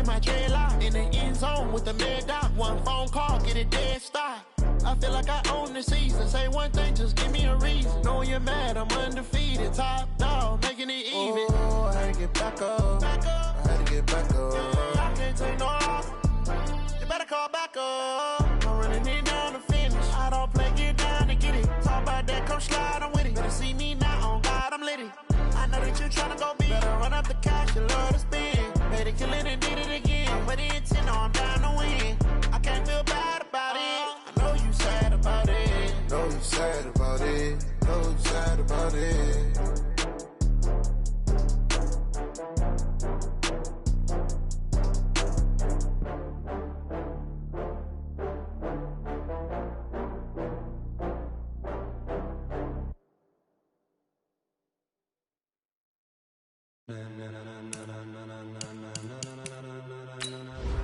my dreadlock. In the end zone with the mad dot. One phone call, get it dead stop. I feel like I own the season. Say one thing, just give me a reason. Knowing you're mad, I'm undefeated. Top dog, making it even. Oh, I had to get back up. I had to get back up. I can't take no off. You better call back up. I'm running it down to finish. I don't play, get down to get it. Talk about that, come slide, I'm with it. Better see me now, on God, I'm lit it. I know that you tryna go big. Better run up the cash, you love to spend. Better kill it and did it again. But the intent, no, I'm down to win. I can't feel bad about it. I know you sad about it. Know you sad about it. Know you sad about it.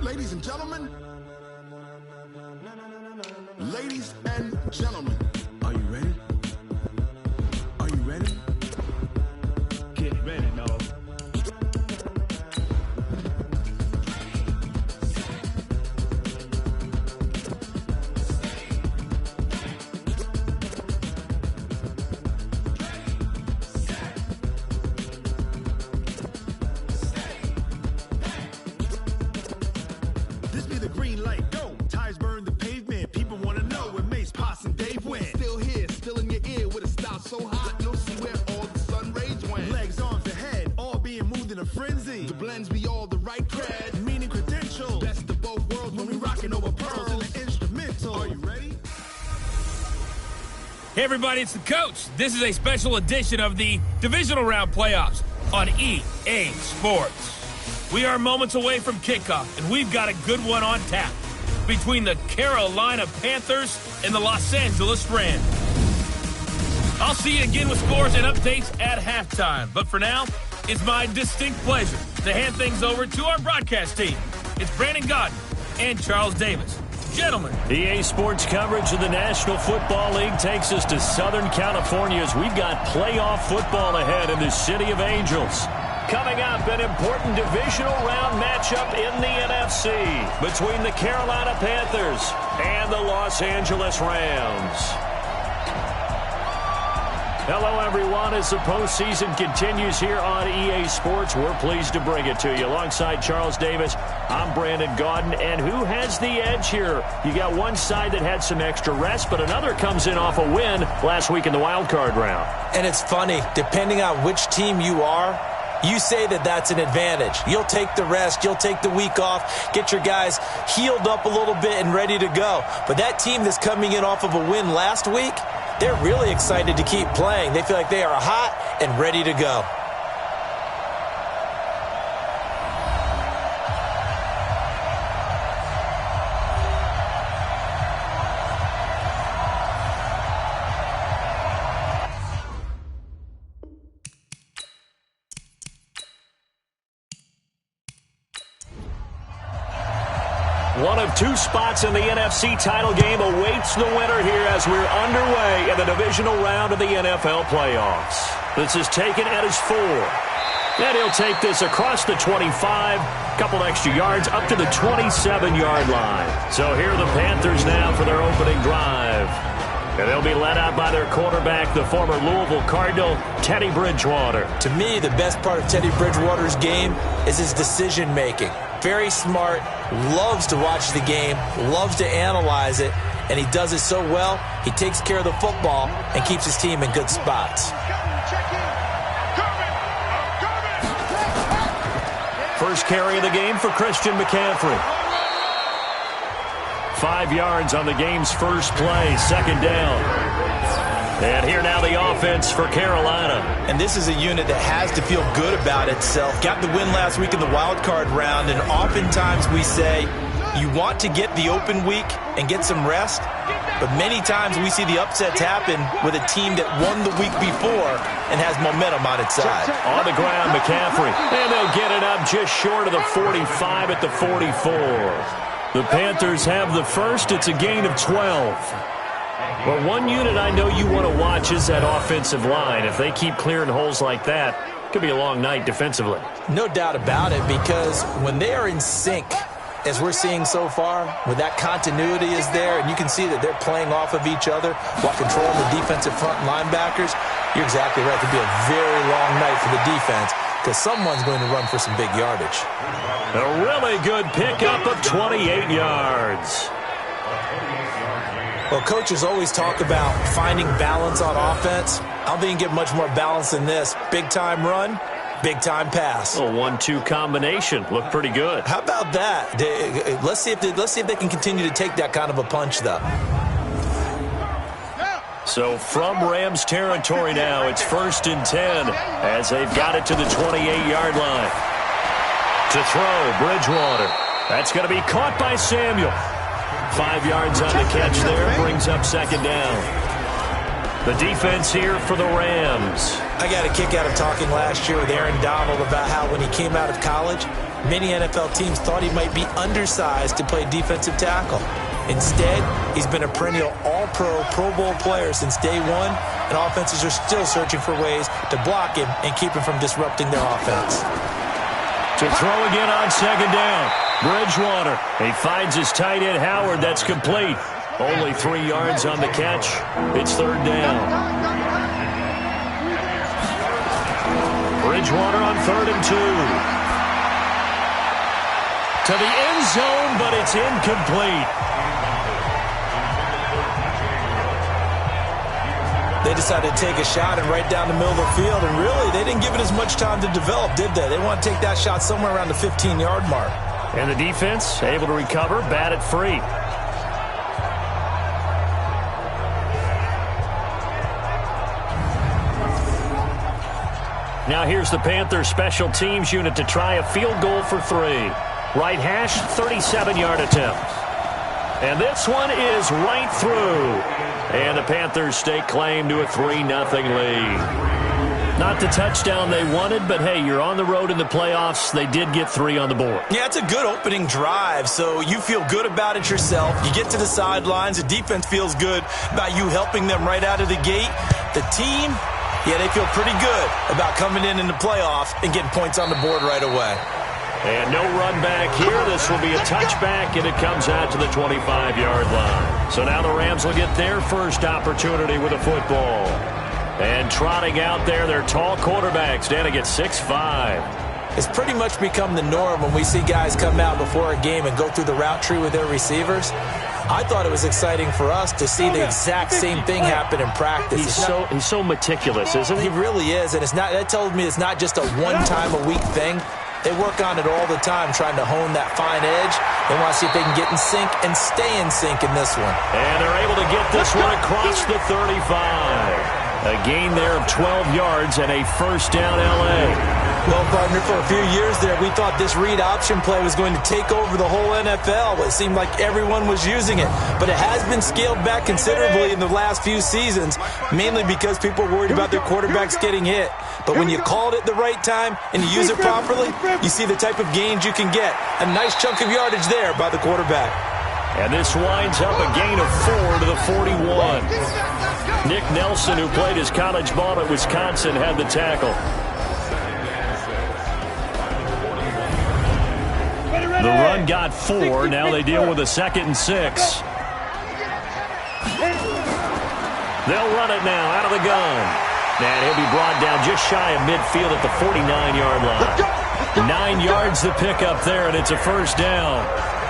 Ladies and gentlemen, are you ready? Are you ready? Get ready, no. This be the green light, go. Tires burn the pavement. People want to know where Mace, Poss, and Dave went. Still here, still in your ear with a style so hot, you'll see where all the sun rays went. Legs, arms, and head, all being moved in a frenzy. The blends be all the right cred, meaning credentials. Best of both worlds when we rockin' over pearls in the instrumental. Are you ready? Hey everybody, it's the coach. This is a special edition of the divisional round playoffs on EA Sports. We are moments away from kickoff, and we've got a good one on tap between the Carolina Panthers and the Los Angeles Rams. I'll see you again with scores and updates at halftime. But for now, it's my distinct pleasure to hand things over to our broadcast team. It's Brandon Godden and Charles Davis. Gentlemen. EA Sports coverage of the National Football League takes us to Southern California as we've got playoff football ahead in the City of Angels. Coming up, an important divisional round matchup in the NFC between the Carolina Panthers and the Los Angeles Rams. Hello, everyone. As the postseason continues here on EA Sports, we're pleased to bring it to you. Alongside Charles Davis, I'm Brandon Gaudin. And who has the edge here? You got one side that had some extra rest, but another comes in off a win last week in the wild card round. And it's funny, depending on which team you are, you say that that's an advantage. You'll take the rest. You'll take the week off. Get your guys healed up a little bit and ready to go. But that team that's coming in off of a win last week, they're really excited to keep playing. They feel like they are hot and ready to go. One of two spots in the NFC title game awaits the winner here as we're underway in the divisional round of the NFL playoffs. This is taken at his 4. And he'll take this across the 25, couple extra yards up to the 27-yard line. So here are the Panthers now for their opening drive. And they'll be led out by their quarterback, the former Louisville Cardinal, Teddy Bridgewater. To me, the best part of Teddy Bridgewater's game is his decision-making. Very smart, loves to watch the game, loves to analyze it, and he does it so well, he takes care of the football and keeps his team in good spots. First carry of the game for Christian McCaffrey. 5 yards on the game's first play, second down. And here now the offense for Carolina. And this is a unit that has to feel good about itself. Got the win last week in the wild card round, and oftentimes we say you want to get the open week and get some rest, but many times we see the upsets happen with a team that won the week before and has momentum on its side. On the ground, McCaffrey. And they'll get it up just short of the 45 at the 44. The Panthers have the first. It's a gain of 12. Well, one unit I know you want to watch is that offensive line. If they keep clearing holes like that, Could be a long night defensively. No doubt about it, because when they are in sync, as we're seeing so far, when that continuity is there, and you can see that they're playing off of each other while controlling the defensive front linebackers, you're exactly right. It could be a very long night for the defense because someone's going to run for some big yardage. A really good pickup of 28 yards. Well, coaches always talk about finding balance on offense. I don't think you can get much more balance than this. Big-time run, big-time pass. A 1-2 combination. Looked pretty good. How about that? Let's see if they can continue to take that kind of a punch, though. So from Rams territory now, it's 1st and 10 as they've got it to the 28-yard line. To throw, Bridgewater. That's going to be caught by Samuel. 5 yards on the catch there, brings up 2nd down. The defense here for the Rams. I got a kick out of talking last year with Aaron Donald about how when he came out of college, many NFL teams thought he might be undersized to play defensive tackle. Instead, he's been a perennial all-pro, Pro Bowl player since day one, and offenses are still searching for ways to block him and keep him from disrupting their offense. To throw again on 2nd down. Bridgewater. He finds his tight end, Howard. That's complete. Only 3 yards on the catch. It's 3rd down. Bridgewater on 3rd and 2. To the end zone, but it's incomplete. They decided to take a shot and right down the middle of the field, and really, they didn't give it as much time to develop, did they? They want to take that shot somewhere around the 15-yard mark. And the defense able to recover, bat it free. Now here's the Panthers special teams unit to try a field goal for 3. Right hash, 37-yard attempt. And this one is right through. And the Panthers stake claim to a 3-0 lead. Not the touchdown they wanted, but hey, you're on the road in the playoffs. They did get 3 on the board. Yeah, it's a good opening drive, so you feel good about it yourself. You get to the sidelines. The defense feels good about you helping them right out of the gate. The team, yeah, they feel pretty good about coming in the playoff and getting points on the board right away. And no run back here. This will be a touchback, and it comes out to the 25-yard line. So now the Rams will get their first opportunity with a football. And trotting out there, their tall quarterbacks, standing at 6'5". It's pretty much become the norm when we see guys come out before a game and go through the route tree with their receivers. I thought it was exciting for us to see the exact same thing happen in practice. He's so meticulous, isn't he? He really is, and that tells me it's not just a one-time-a-week thing. They work on it all the time, trying to hone that fine edge. They want to see if they can get in sync and stay in sync in this one. And they're able to get this one across the 35. A gain there of 12 yards and a 1st down L.A. Well, partner, for a few years there, we thought this read option play was going to take over the whole NFL. It seemed like everyone was using it. But it has been scaled back considerably in the last few seasons, mainly because people are worried about their quarterbacks getting hit. But when you call it at the right time and you use it properly, you see the type of gains you can get. A nice chunk of yardage there by the quarterback. And this winds up a gain of 4 to the 41. Nick Nelson, who played his college ball at Wisconsin, had the tackle. The run got 4. Now they deal with a 2nd and 6. They'll run it now out of the gun. And he'll be brought down just shy of midfield at the 49-yard line. 9 yards the pickup there, and it's a 1st down.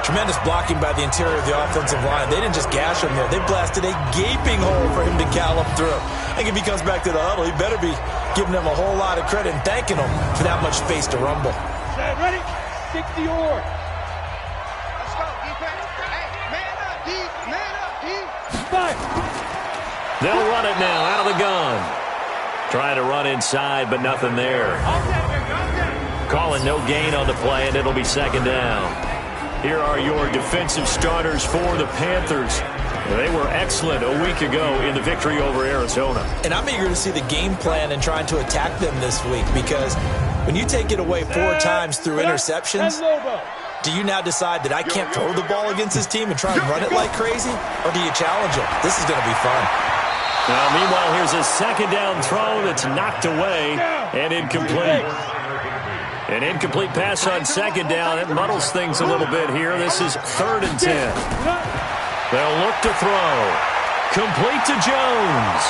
Tremendous blocking by the interior of the offensive line. They didn't just gash him there. They blasted a gaping hole for him to gallop through. I think if he comes back to the huddle, he better be giving them a whole lot of credit and thanking them for that much space to rumble. Ready? 60 or. Let's go, defense. Hey, man up, D. Man up, D. Five. They'll run it now out of the gun. Trying to run inside, but nothing there. Calling no gain on the play, and it'll be 2nd down. Here are your defensive starters for the Panthers. They were excellent a week ago in the victory over Arizona. And I'm eager to see the game plan and trying to attack them this week, because when you take it away 4 times through interceptions, do you now decide that I can't throw the ball against this team and try and run it like crazy? Or do you challenge them? This is going to be fun. Meanwhile, here's a second down throw that's knocked away and incomplete. An incomplete pass on second down. It muddles things a little bit here. This is 3rd and 10. They'll look to throw. Complete to Jones.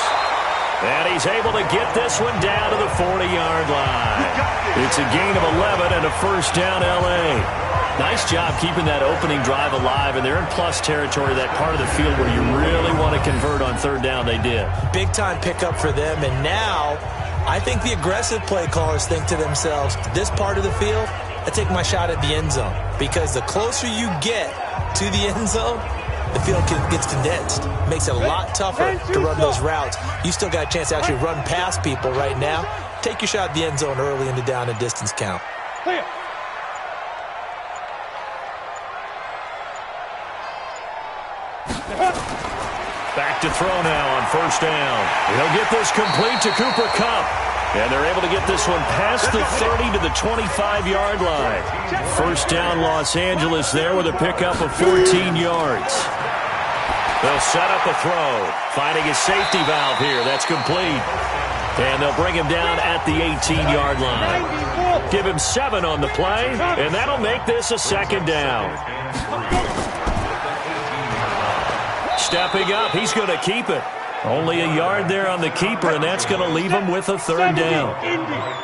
And he's able to get this one down to the 40-yard line. It's a gain of 11 and a first down, L.A. Nice job keeping that opening drive alive, and they're in plus territory, that part of the field where you really want to convert on 3rd down. They did. Big-time pickup for them, and now I think the aggressive play callers think to themselves, this part of the field, I take my shot at the end zone, because the closer you get to the end zone, the field gets condensed. Makes it a lot tougher to run those routes. You still got a chance to actually run past people right now. Take your shot at the end zone early in the down and distance count. Back to throw now on first down. He'll get this complete to Cooper Kupp. And they're able to get this one past the 30 to the 25-yard line. First down, Los Angeles there with a pickup of 14 yards. They'll set up a throw. Finding a safety valve here. That's complete. And they'll bring him down at the 18-yard line. Give him 7 on the play, and that'll make this a second down. Stepping up, he's going to keep it. Only a yard there on the keeper, and that's going to leave him with a 3rd down.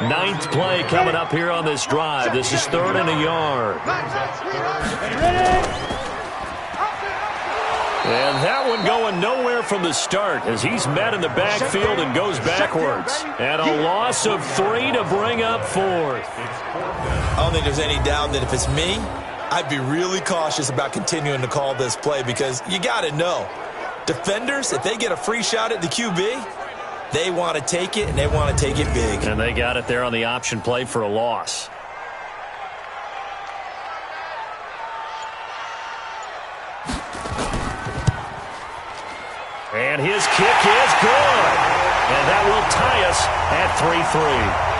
9th play coming up here on this drive. This is 3rd and a yard. And that one going nowhere from the start as he's met in the backfield and goes backwards. And a loss of 3 to bring up 4th. I don't think there's any doubt that if it's me, I'd be really cautious about continuing to call this play, because you got to know, defenders, if they get a free shot at the QB, they want to take it, and they want to take it big. And they got it there on the option play for a loss. And his kick is good. And that will tie us at 3-3.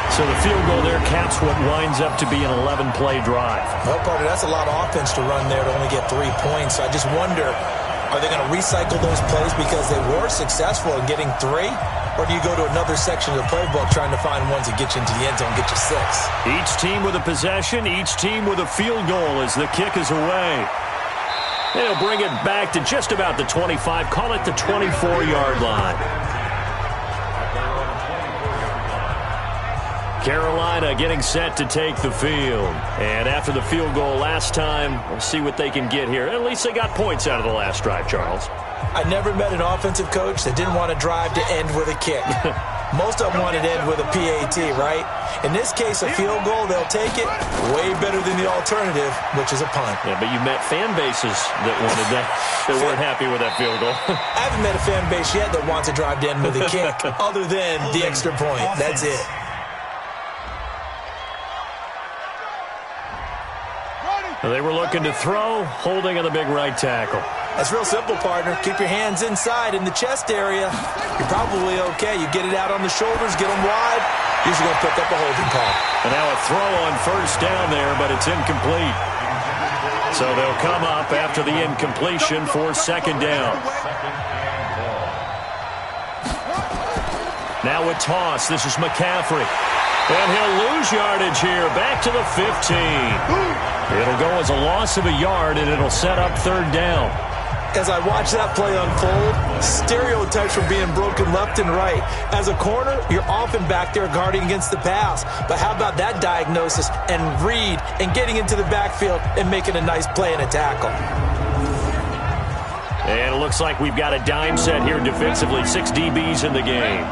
So the field goal there caps what winds up to be an 11-play drive. Well, partner, that's a lot of offense to run there to only get 3 points. So I just wonder, are they going to recycle those plays because they were successful in getting 3? Or do you go to another section of the playbook trying to find ones that get you into the end zone and get you 6? Each team with a possession, each team with a field goal as the kick is away. They'll bring it back to just about the 25, call it the 24-yard line. Carolina getting set to take the field. And after the field goal last time, we'll see what they can get here. At least they got points out of the last drive, Charles. I never met an offensive coach that didn't want to drive to end with a kick. Most of them wanted to end with a PAT, right? In this case, a field goal, they'll take it. Way better than the alternative, which is a punt. Yeah, but you met fan bases that wanted that, that weren't happy with that field goal. I haven't met a fan base yet that wants to drive to end with a kick, other than the extra point. That's it. They were looking to throw, holding on the big right tackle. That's real simple, partner. Keep your hands inside in the chest area. You're probably okay. You get it out on the shoulders, get them wide. Usually going to pick up a holding call. And now a throw on first down there, but it's incomplete. So they'll come up after the incompletion for second down. Now a toss. This is McCaffrey. And he'll lose yardage here. Back to the 15. It'll go as a loss of a yard, and it'll set up third down. As I watch that play unfold, stereotypes are being broken left and right. As a corner, you're often back there guarding against the pass. But how about that diagnosis and read and getting into the backfield and making a nice play and a tackle? And it looks like we've got a dime set here defensively. 6 DBs in the game.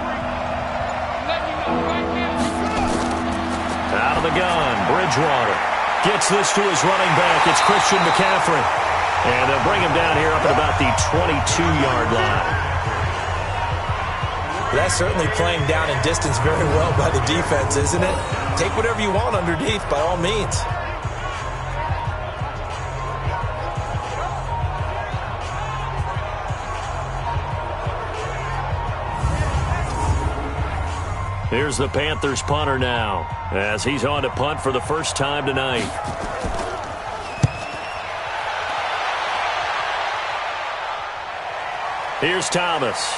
Out of the gun, Bridgewater gets this to his running back. It's Christian McCaffrey. And they'll bring him down here up at about the 22-yard line. That's certainly playing down in distance very well by the defense, isn't it? Take whatever you want underneath, by all means. Here's the Panthers punter now, as he's on to punt for the first time tonight. Here's Thomas.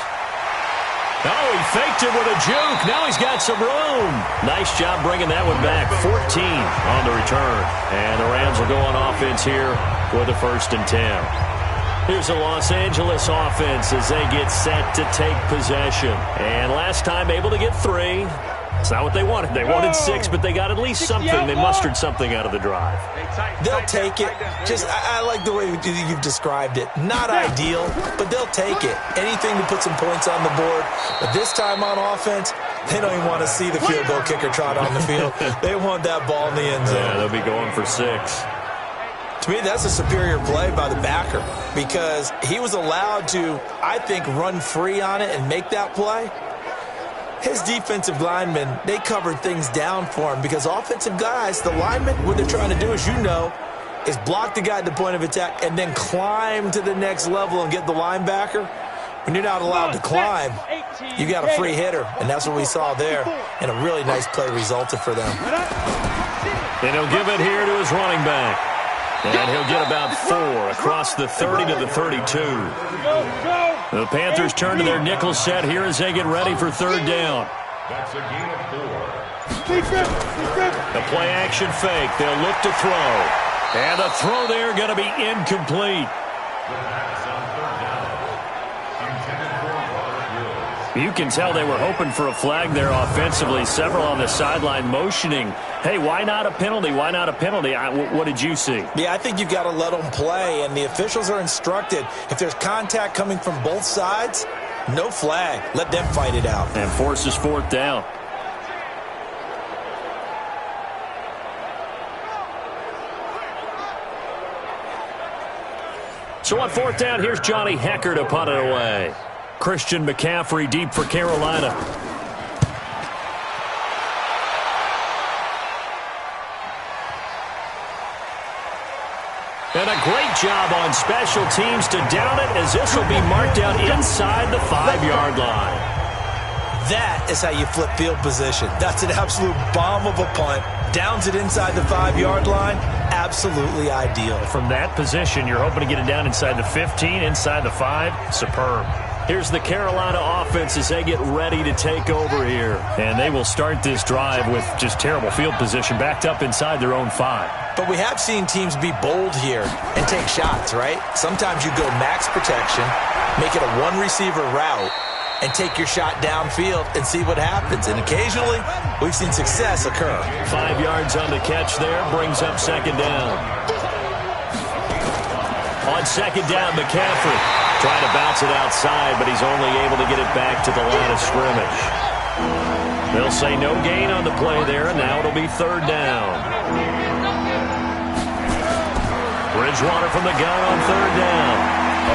Oh, he faked it with a juke. Now he's got some room. Nice job bringing that one back. 14 on the return. And the Rams will go on offense here with a 1st and 10. Here's the Los Angeles offense as they get set to take possession. And last time able to get 3. It's not what they wanted. They wanted 6, but they got at least something. They mustered something out of the drive. They'll take it. I like the way you've described it. Not ideal, but they'll take it. Anything to put some points on the board. But this time on offense, they don't even want to see the field goal kicker trot on the field. They want that ball in the end zone. Yeah, they'll be going for 6. To me, that's a superior play by the backer because he was allowed to, I think, run free on it and make that play. His defensive linemen, they covered things down for him because offensive guys, the linemen, what they're trying to do, as you know, is block the guy at the point of attack and then climb to the next level and get the linebacker. When you're not allowed to climb, you got a free hitter, and that's what we saw there, and a really nice play resulted for them. And he'll give it here to his running back. And he'll get about 4 across the 30 to the 32. The Panthers turn to their nickel set here as they get ready for 3rd down. That's a gain of 4. The play action fake. They'll look to throw. And the throw there going to be incomplete. You can tell they were hoping for a flag there offensively. Several on the sideline motioning. Hey, why not a penalty? Why not a penalty? What did you see? Yeah, I think you've got to let them play, and the officials are instructed. If there's contact coming from both sides, no flag. Let them fight it out. And forces 4th down. So on 4th down, here's Johnny Hecker to punt it away. Christian McCaffrey deep for Carolina. And a great job on special teams to down it as this will be marked out inside the 5-yard line. That is how you flip field position. That's an absolute bomb of a punt. Downs it inside the 5-yard line. Absolutely ideal. From that position, you're hoping to get it down inside the 15, inside the 5. Superb. Here's the Carolina offense as they get ready to take over here. And they will start this drive with just terrible field position backed up inside their own 5. But we have seen teams be bold here and take shots, right? Sometimes you go max protection, make it a 1-receiver route, and take your shot downfield and see what happens. And occasionally, we've seen success occur. 5 yards on the catch there, brings up 2nd down. On 2nd down, McCaffrey trying to bounce it outside, but he's only able to get it back to the line of scrimmage. They'll say no gain on the play there, and now it'll be 3rd down. Bridgewater from the gun on 3rd down.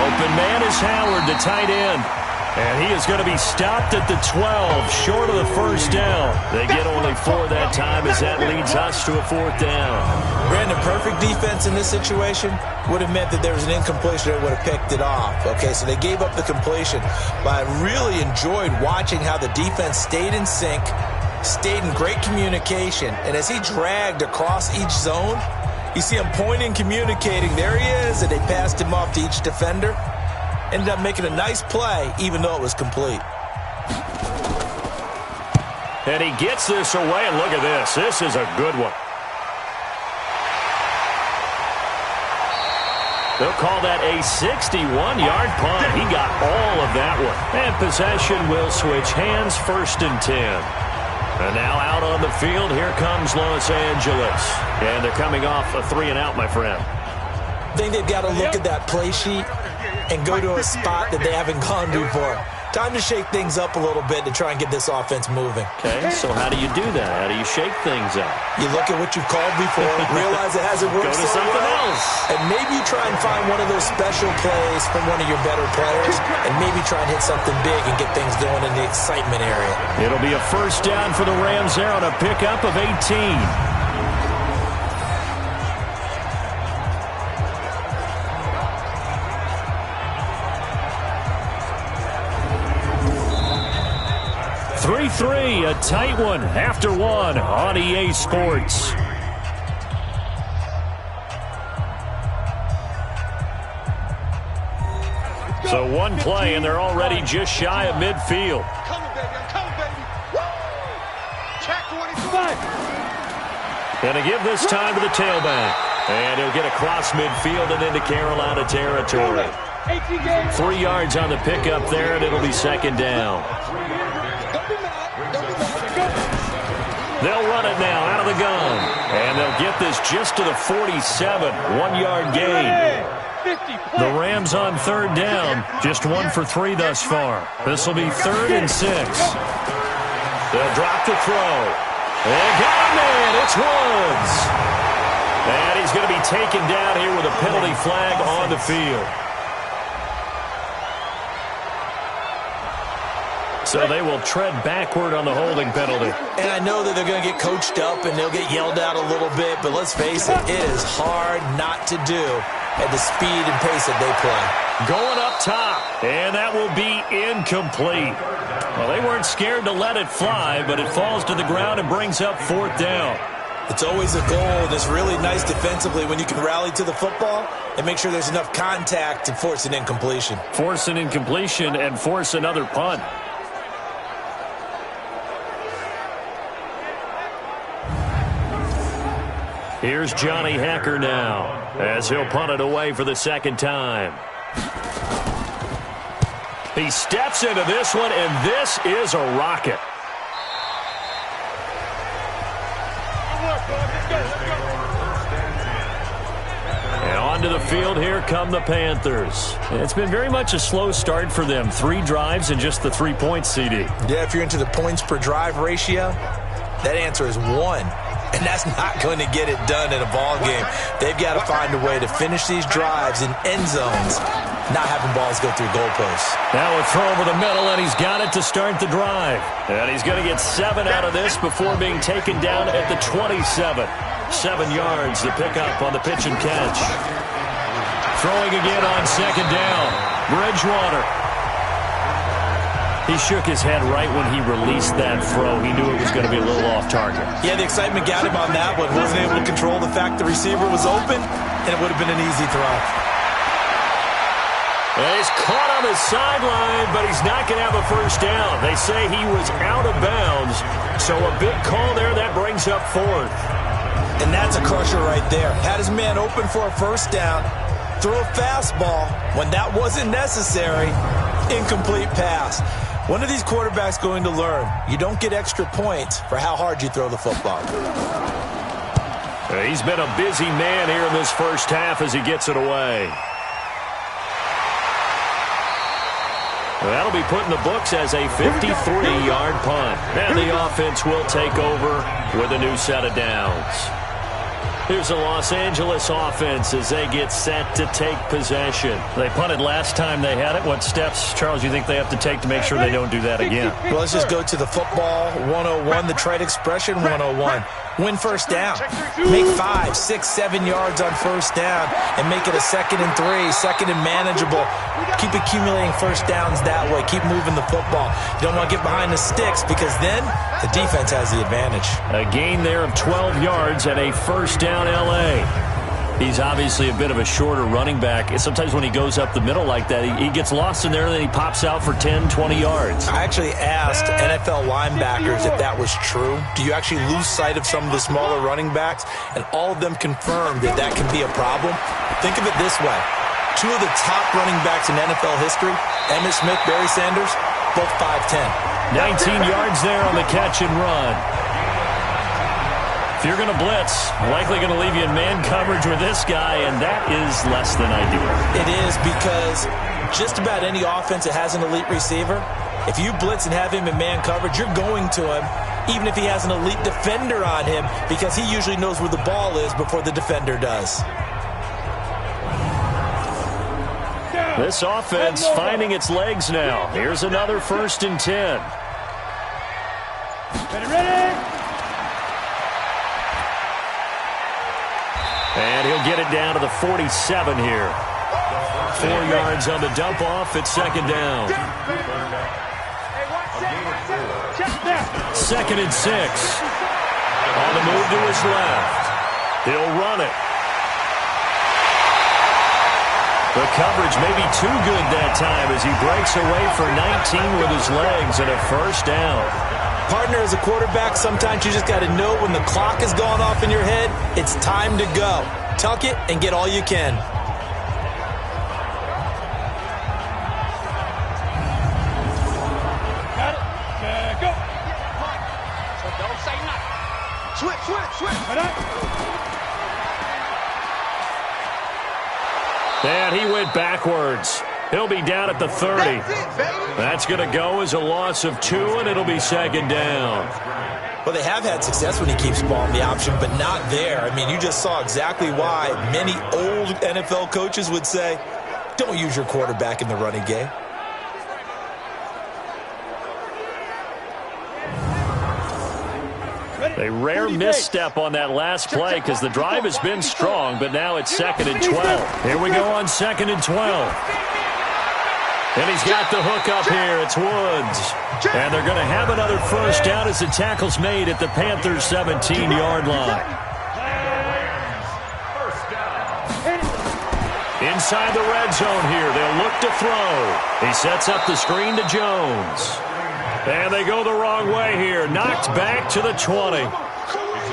Open man is Howard, the tight end. And he is going to be stopped at the 12, short of the 1st down. They get only 4 that time as that leads us to a 4th down. Brandon, perfect defense in this situation would have meant that there was an incompletion that would have picked it off. Okay, so they gave up the completion. But I really enjoyed watching how the defense stayed in sync, stayed in great communication. And as he dragged across each zone, you see him pointing, communicating. There he is, and they passed him off to each defender. Ended up making a nice play, even though it was complete. And he gets this away, and look at this. This is a good one. They'll call that a 61-yard punt. He got all of that one. And possession will switch hands, 1st and 10. And now out on the field, here comes Los Angeles. And they're coming off a 3-and-out, my friend. I think they've got to look at that play sheet and go to a spot that they haven't gone before. Time to shake things up a little bit to try and get this offense moving. Okay, so how do you do that? How do you shake things up? You look at what you've called before, realize it hasn't worked Go to so something well, else. and maybe you try and find one of those special plays from one of your better players, and maybe try and hit something big and get things going in the excitement area. It'll be a 1st down for the Rams there on a pickup of 18. 3-3, a tight one after 1 on EA Sports. So one play, and they're already just shy of midfield. I'm coming, baby. Woo! Check 25. And to give this time to the tailback. And he'll get across midfield and into Carolina territory. 3 yards on the pickup there, and it'll be second down. They'll run it now out of the gun. And they'll get this just to the 47. 1 yard gain. The Rams on third down. Just 1 for 3 thus far. This will be 3rd and 6. They'll drop the throw. They got him in. It's Woods. And he's going to be taken down here with a penalty flag on the field. So they will tread backward on the holding penalty. And I know that they're going to get coached up and they'll get yelled at a little bit, but let's face it, it is hard not to do at the speed and pace that they play. Going up top, and that will be incomplete. Well, they weren't scared to let it fly, but it falls to the ground and brings up 4th down. It's always a goal, and it's really nice defensively when you can rally to the football and make sure there's enough contact to force an incompletion. Force an incompletion and force another punt. Here's Johnny Hacker now as he'll punt it away for the second time. He steps into this one, and this is a rocket. And onto the field, here come the Panthers. It's been very much a slow start for them. 3 drives and just the 3 points, CD. Yeah, if you're into the points per drive ratio, that answer is 1. And that's not going to get it done in a ball game. They've got to find a way to finish these drives in end zones, not having balls go through goalposts. Now a throw over the middle, and he's got it to start the drive. And he's going to get 7 out of this before being taken down at the 27. 7 yards, the pickup on the pitch and catch. Throwing again on second down. Bridgewater. He shook his head right when he released that throw. He knew it was going to be a little off target. Yeah, the excitement got him on that one. Wasn't able to control the fact the receiver was open, and it would have been an easy throw. And he's caught on the sideline, but he's not going to have a first down. They say he was out of bounds, so a big call there. That brings up 4th. And that's a crusher right there. Had his man open for a first down, threw a fastball when that wasn't necessary, incomplete pass. When are these quarterbacks going to learn? You don't get extra points for how hard you throw the football. He's been a busy man here in this first half as he gets it away. That'll be put in the books as a 53-yard punt. And the offense will take over with a new set of downs. Here's the Los Angeles offense as they get set to take possession. They punted last time they had it. What steps, Charles, do you think they have to take to make sure they don't do that again? Well, let's just go to the football 101, the trade expression 101. Win first down. Make 5, 6, 7 yards on first down and make it a 2nd and 3, 2nd and manageable. Keep accumulating first downs that way. Keep moving the football. You don't want to get behind the sticks because then the defense has the advantage. A gain there of 12 yards and a first down L.A. He's obviously a bit of a shorter running back. Sometimes when he goes up the middle like that, he gets lost in there and then he pops out for 10, 20 yards. I actually asked NFL linebackers if that was true. Do you actually lose sight of some of the smaller running backs? And all of them confirmed that that can be a problem. Think of it this way. 2 of the top running backs in NFL history, Emmitt Smith, Barry Sanders, both 5'10". 19 yards there on the catch and run. If you're going to blitz, likely going to leave you in man coverage with this guy, and that is less than ideal. It is because just about any offense that has an elite receiver, if you blitz and have him in man coverage, you're going to him, even if he has an elite defender on him, because he usually knows where the ball is before the defender does. This offense finding its legs now. Here's another 1st and 10. Ready? And he'll get it down to the 47 here. 4 yards on the dump off. It's 2nd down. 2nd and 6. On the move to his left. He'll run it. The coverage may be too good that time as he breaks away for 19 with his legs and a first down. Partner, as a quarterback, sometimes you just got to know when the clock is going off in your head, it's time to go. Tuck it and get all you can. Got it. Go. So don't say nothing. Switch. And he went backwards. He'll be down at the 30. That's going to go as a loss of 2, and it'll be second down. Well, they have had success when he keeps ball on the option, but not there. I mean, you just saw exactly why many old NFL coaches would say, don't use your quarterback in the running game. A rare misstep on that last play because the drive has been strong, but now it's 2nd and 12. Here we go on 2nd and 12. And he's got the hook up here. It's Woods. And they're going to have another first down as the tackle's made at the Panthers' 17-yard line. Inside the red zone here. They'll look to throw. He sets up the screen to Jones. And they go the wrong way here. Knocked back to the 20.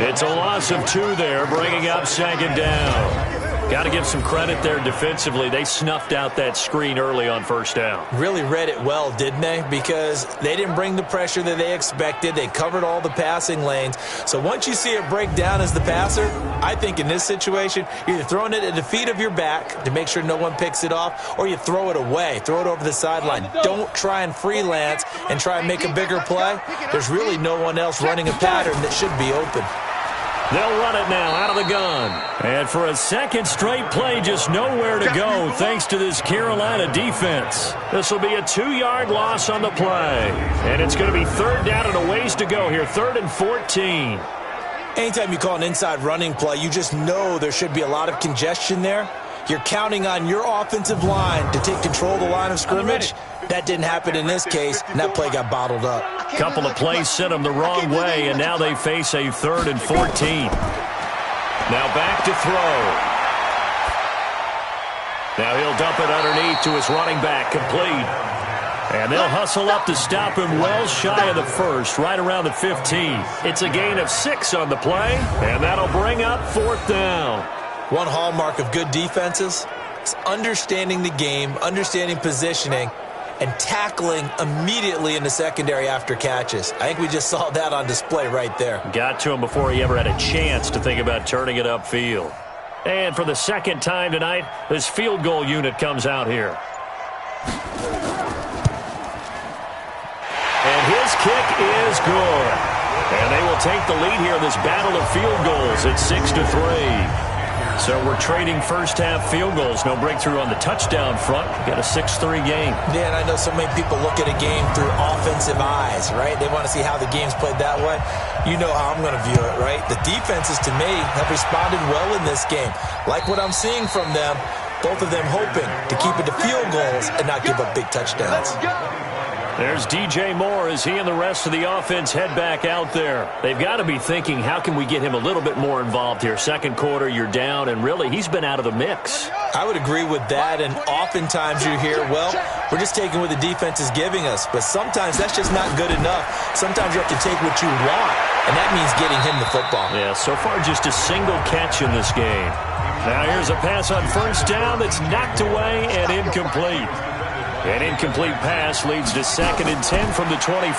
It's a loss of 2 there, bringing up 2nd down. Got to give some credit there defensively. They snuffed out that screen early on first down. Really read it well, didn't they? Because they didn't bring the pressure that they expected. They covered all the passing lanes. So once you see it break down as the passer, I think in this situation, you're either throwing it at the feet of your back to make sure no one picks it off, or you throw it away. Throw it over the sideline. Don't try and freelance and try and make a bigger play. There's really no one else running a pattern that should be open. They'll run it now out of the gun. And for a second straight play, just nowhere to go thanks to this Carolina defense. This will be a 2-yard loss on the play. And it's going to be 3rd down and a ways to go here, 3rd and 14. Anytime you call an inside running play, you just know there should be a lot of congestion there. You're counting on your offensive line to take control of the line of scrimmage. That didn't happen in this case, and that play got bottled up. Couple of plays sent them the wrong way, and now they face a 3rd and 14. Now back to throw. Now he'll dump it underneath to his running back, complete. And they'll hustle up to stop him well shy of the first, right around the 15. It's a gain of 6 on the play, and that'll bring up 4th down. One hallmark of good defenses is understanding the game, understanding positioning, and tackling immediately in the secondary after catches. I think we just saw that on display right there. Got to him before he ever had a chance to think about turning it upfield. And for the second time tonight, this field goal unit comes out here. And his kick is good. And they will take the lead here in this battle of field goals at 6-3. So we're trading first-half field goals. No breakthrough on the touchdown front. We got a 6-3 game. Yeah, and I know so many people look at a game through offensive eyes, right? They want to see how the game's played that way. You know how I'm going to view it, right? The defenses, to me, have responded well in this game. Like what I'm seeing from them, both of them hoping to keep it to field goals and not give up big touchdowns. There's DJ Moore as he and the rest of the offense head back out there. They've got to be thinking, how can we get him a little bit more involved here? Second quarter, you're down, and really, he's been out of the mix. I would agree with that, and oftentimes you hear, well, we're just taking what the defense is giving us. But sometimes that's just not good enough. Sometimes you have to take what you want, and that means getting him the football. Yeah, so far just a single catch in this game. Now here's a pass on first down that's knocked away and incomplete. An incomplete pass leads to 2nd and 10 from the 25.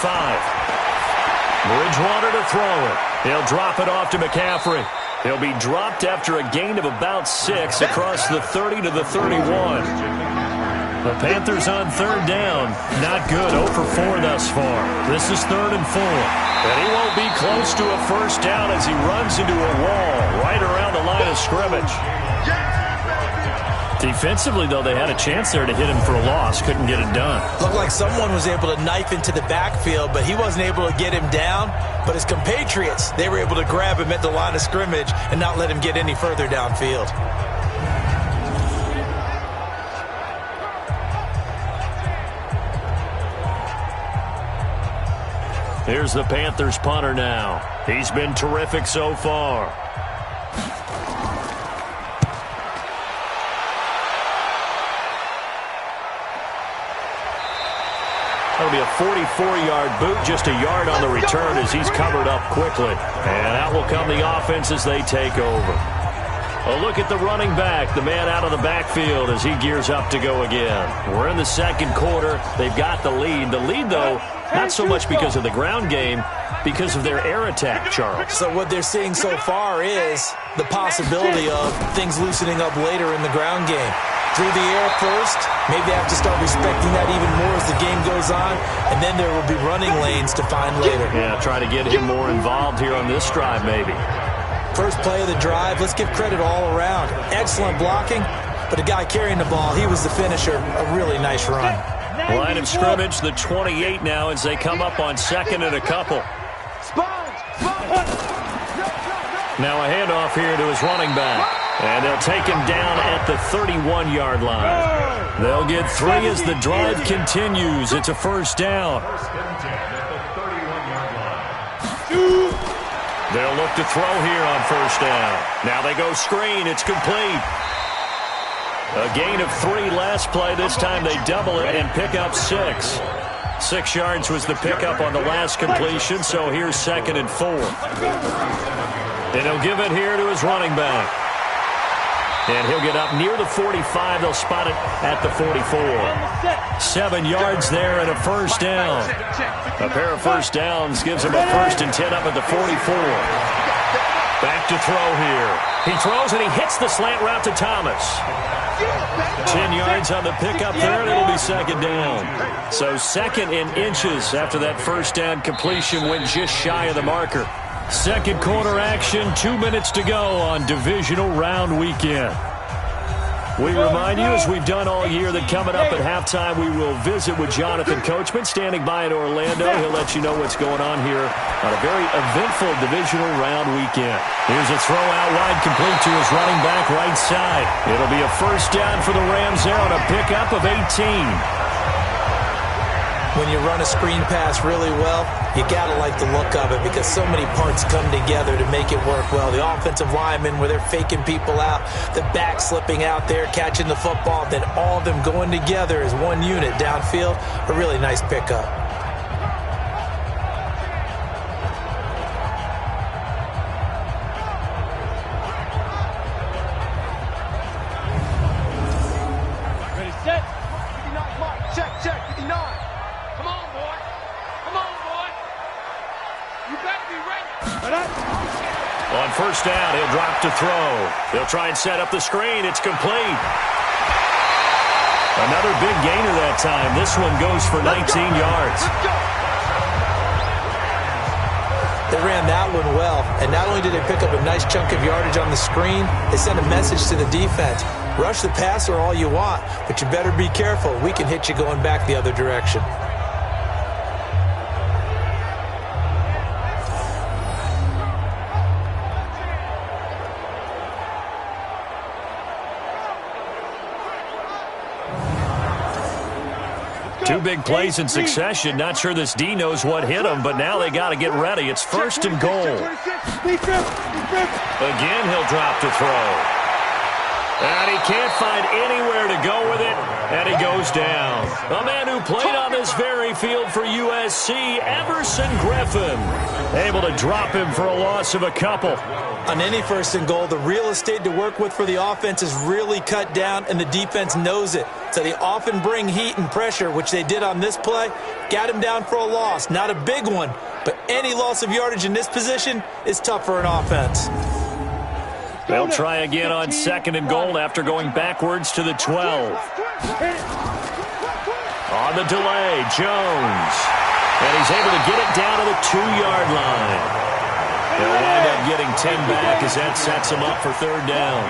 Bridgewater to throw it. He'll drop it off to McCaffrey. He'll be dropped after a gain of about 6 across the 30 to the 31. The Panthers on 3rd down. Not good. 0 for 4 thus far. This is 3rd and 4. And he won't be close to a first down as he runs into a wall right around the line of scrimmage. Defensively, though, they had a chance there to hit him for a loss. Couldn't get it done. Looked like someone was able to knife into the backfield, but he wasn't able to get him down. But his compatriots, they were able to grab him at the line of scrimmage and not let him get any further downfield. Here's the Panthers punter now. He's been terrific so far. to be a 44-yard boot, just a yard on the return as he's covered up quickly. And out will come the offense as they take over. A look at the running back, the man out of the backfield as he gears up to go again. We're in the second quarter. They've got the lead. The lead, though, not so much because of the ground game, because of their air attack, Charles. So what they're seeing so far is the possibility of things loosening up later in the ground game. Through the air first, maybe they have to start respecting that even more as the game goes on, and then there will be running lanes to find later. Yeah, try to get him more involved here on this drive, maybe. First play of the drive, let's give credit all around. Excellent blocking, but the guy carrying the ball, he was the finisher. A really nice run. Line of scrimmage, the 28 now as they come up on second and a couple. Now a handoff here to his running back. And they'll take him down at the 31-yard line. They'll get 3 as the drive continues. It's a first down. They'll look to throw here on first down. Now they go screen. It's complete. A gain of 3 last play. This time they double it and pick up 6. 6 yards was the pickup on the last completion, so here's 2nd and 4. And he'll give it here to his running back. And he'll get up near the 45. They'll spot it at the 44. 7 yards there and a first down. A pair of first downs gives him a 1st and 10 up at the 44. Back to throw here. He throws and he hits the slant route to Thomas. 10 yards on the pickup there, and it'll be 2nd down. So 2nd in inches after that first down completion went just shy of the marker. Second quarter action, 2 minutes to go on divisional round weekend. We remind you, as we've done all year, that coming up at halftime, we will visit with Jonathan Coachman, standing by in Orlando. He'll let you know what's going on here on a very eventful divisional round weekend. Here's a throw out wide, complete to his running back right side. It'll be a first down for the Rams there on a pickup of 18. When you run a screen pass really well, you got to like the look of it because so many parts come together to make it work well. The offensive linemen, where they're faking people out, the back slipping out there, catching the football, then all of them going together as one unit downfield. A really nice pickup. Ready, set. 59, mark. Check, 59. Come on, boy. Come on, boy. You better be ready. On first down, he'll drop to throw. They'll try and set up the screen. It's complete. Another big gainer that time. This one goes for 19 yards. They ran that one well, and not only did they pick up a nice chunk of yardage on the screen, they sent a message to the defense. Rush the passer all you want, but you better be careful. We can hit you going back the other direction. Two big plays in succession. Not sure this D knows what hit him, but now they got to get ready. It's 1st and goal. Again, he'll drop to throw. And he can't find anywhere to go with it, and he goes down. A man who played on this very field for USC, Everson Griffin, able to drop him for a loss of a couple. On any 1st and goal, the real estate to work with for the offense is really cut down, and the defense knows it. So they often bring heat and pressure, which they did on this play. Got him down for a loss. Not a big one, but any loss of yardage in this position is tough for an offense. They'll try again on 2nd and goal after going backwards to the 12. On the delay, Jones. And he's able to get it down to the 2-yard line. They'll wind up getting 10 back as that sets them up for 3rd down.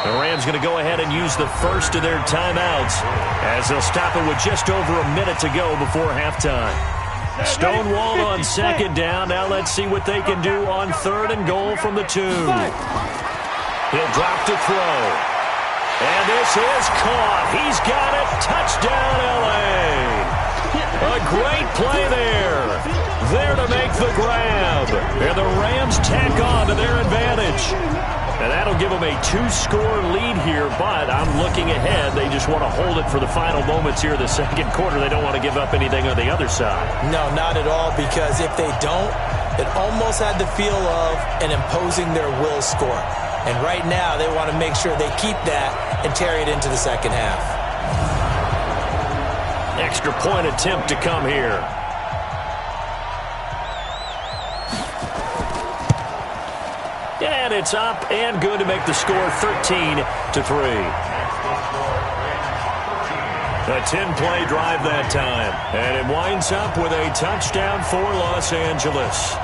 The Rams going to go ahead and use the first of their timeouts as they'll stop it with just over a minute to go before halftime. Stonewalled on 2nd down. Now let's see what they can do on 3rd and goal from the 2. He'll drop to throw. And this is caught. He's got it. Touchdown, L.A. A great play there. There to make the grab. And the Rams tack on to their advantage. And that'll give them a 2-score lead here, but I'm looking ahead. They just want to hold it for the final moments here of the second quarter. They don't want to give up anything on the other side. No, not at all, because if they don't, it almost had the feel of an imposing their will score. And right now, they want to make sure they keep that and carry it into the second half. Extra point attempt to come here. And it's up and good to make the score 13-3. A 10-play drive that time. And it winds up with a touchdown for Los Angeles.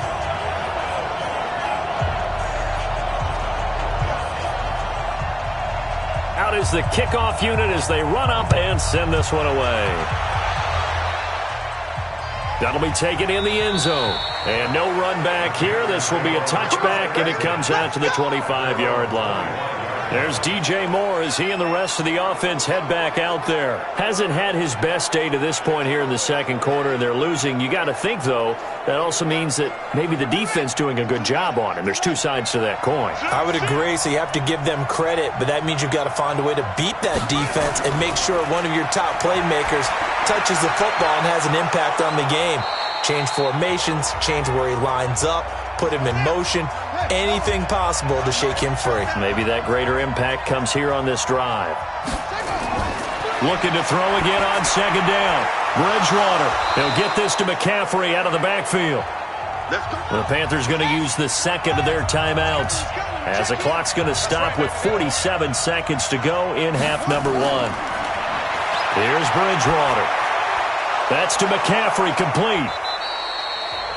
Out is the kickoff unit as they run up and send this one away. That'll be taken in the end zone. And no run back here. This will be a touchback, and it comes out to the 25-yard line. There's DJ Moore as he and the rest of the offense head back out there. Hasn't had his best day to this point here in the second quarter, and they're losing. You got to think, though, that also means that maybe the defense doing a good job on him. There's two sides to that coin. I would agree, so you have to give them credit, but that means you've got to find a way to beat that defense and make sure one of your top playmakers touches the football and has an impact on the game. Change formations, change where he lines up, put him in motion, anything possible to shake him free. Maybe that greater impact comes here on this drive. Looking to throw again on second down. Bridgewater. He'll get this to McCaffrey out of the backfield. The Panthers going to use the second of their timeouts as the clock's going to stop with 47 seconds to go in half number one. Here's Bridgewater. That's to McCaffrey, complete.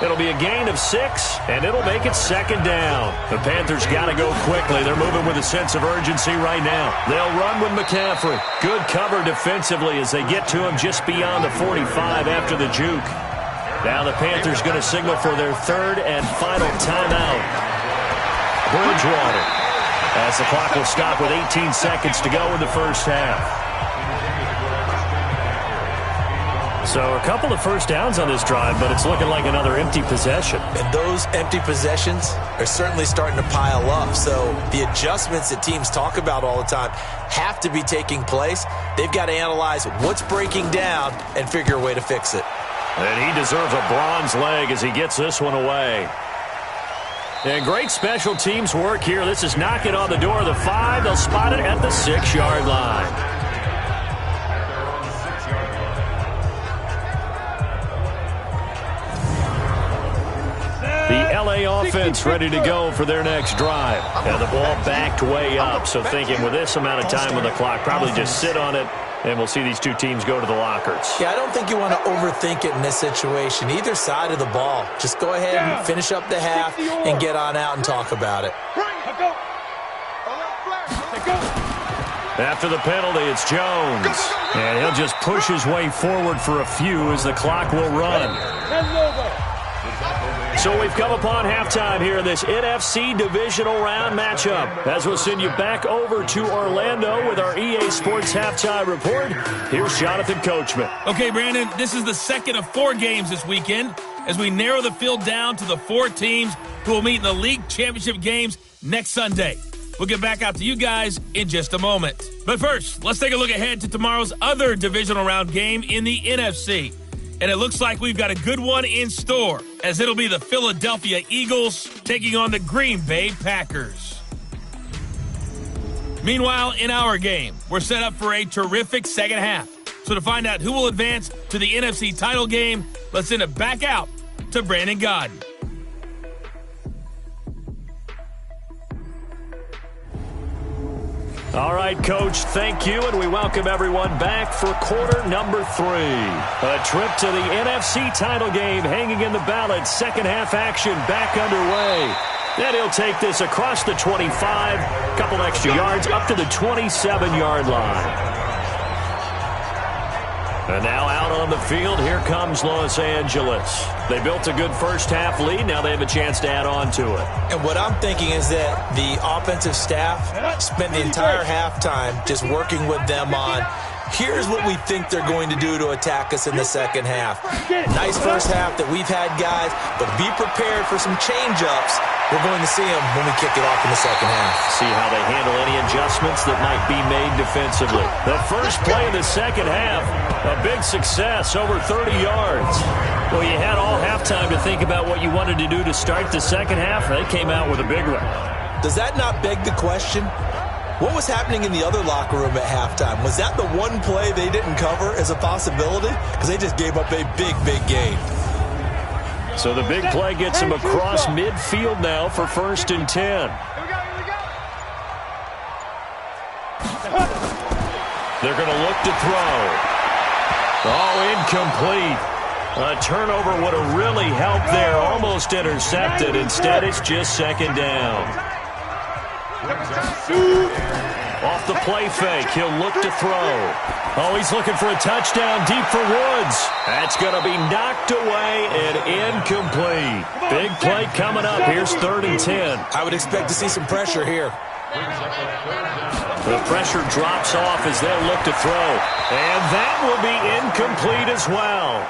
It'll be a gain of 6, and it'll make it second down. The Panthers got to go quickly. They're moving with a sense of urgency right now. They'll run with McCaffrey. Good cover defensively as they get to him just beyond the 45 after the juke. Now the Panthers going to signal for their third and final timeout. Bridgewater. As the clock will stop with 18 seconds to go in the first half. So a couple of first downs on this drive, but it's looking like another empty possession. And those empty possessions are certainly starting to pile up. So the adjustments that teams talk about all the time have to be taking place. They've got to analyze what's breaking down and figure a way to fix it. And he deserves a bronze leg as he gets this one away. And great special teams work here. This is knocking on the door of the 5. They'll spot it at the 6-yard line. The LA offense ready to go for their next drive. And the ball backed way up. So thinking with this amount of time on the clock, probably just sit on it, and we'll see these two teams go to the lockers. Yeah, I don't think you want to overthink it in this situation. Either side of the ball. Just go ahead and finish up the half and get on out and talk about it. After the penalty, it's Jones. And he'll just push his way forward for a few as the clock will run. So we've come upon halftime here in this NFC divisional round matchup. As we'll send you back over to Orlando with our EA Sports halftime report, here's Jonathan Coachman. Okay, Brandon, this is the second of 4 games this weekend as we narrow the field down to the 4 teams who will meet in the league championship games next Sunday. We'll get back out to you guys in just a moment. But first, let's take a look ahead to tomorrow's other divisional round game in the NFC. And it looks like we've got a good one in store, as it'll be the Philadelphia Eagles taking on the Green Bay Packers. Meanwhile, in our game, we're set up for a terrific second half. So to find out who will advance to the NFC title game, let's send it back out to Brandon Godden. All right, Coach, thank you, and we welcome everyone back for quarter number 3. A trip to the NFC title game hanging in the balance. Second half action back underway. Then he'll take this across the 25, couple extra yards up to the 27-yard line. And now out on the field, here comes Los Angeles. They built a good first half lead. Now they have a chance to add on to it. And what I'm thinking is that the offensive staff spent the entire halftime just working with them on Here's what we think they're going to do to attack us in the second half. Nice first half that we've had, guys, but be prepared for some change-ups. We're going to see them when we kick it off in the second half. See how they handle any adjustments that might be made defensively. The first play of the second half, a big success, over 30 yards. Well, you had all halftime to think about what you wanted to do to start the second half. They came out with a big one. Does that not beg the question? What was happening in the other locker room at halftime? Was that the one play they didn't cover as a possibility? Because they just gave up a big, big gain. So the big play gets them across midfield now for 1st and 10. Here we go. They're going to look to throw. Oh, incomplete. A turnover would have really helped there. Almost intercepted. Instead, it's just 2nd down. Off the play fake, he'll look to throw. Oh, he's looking for a touchdown deep for Woods. That's going to be knocked away and incomplete. Big play coming up. Here's 3rd and 10. I would expect to see some pressure here. The pressure drops off as they'll look to throw. And that will be incomplete as well.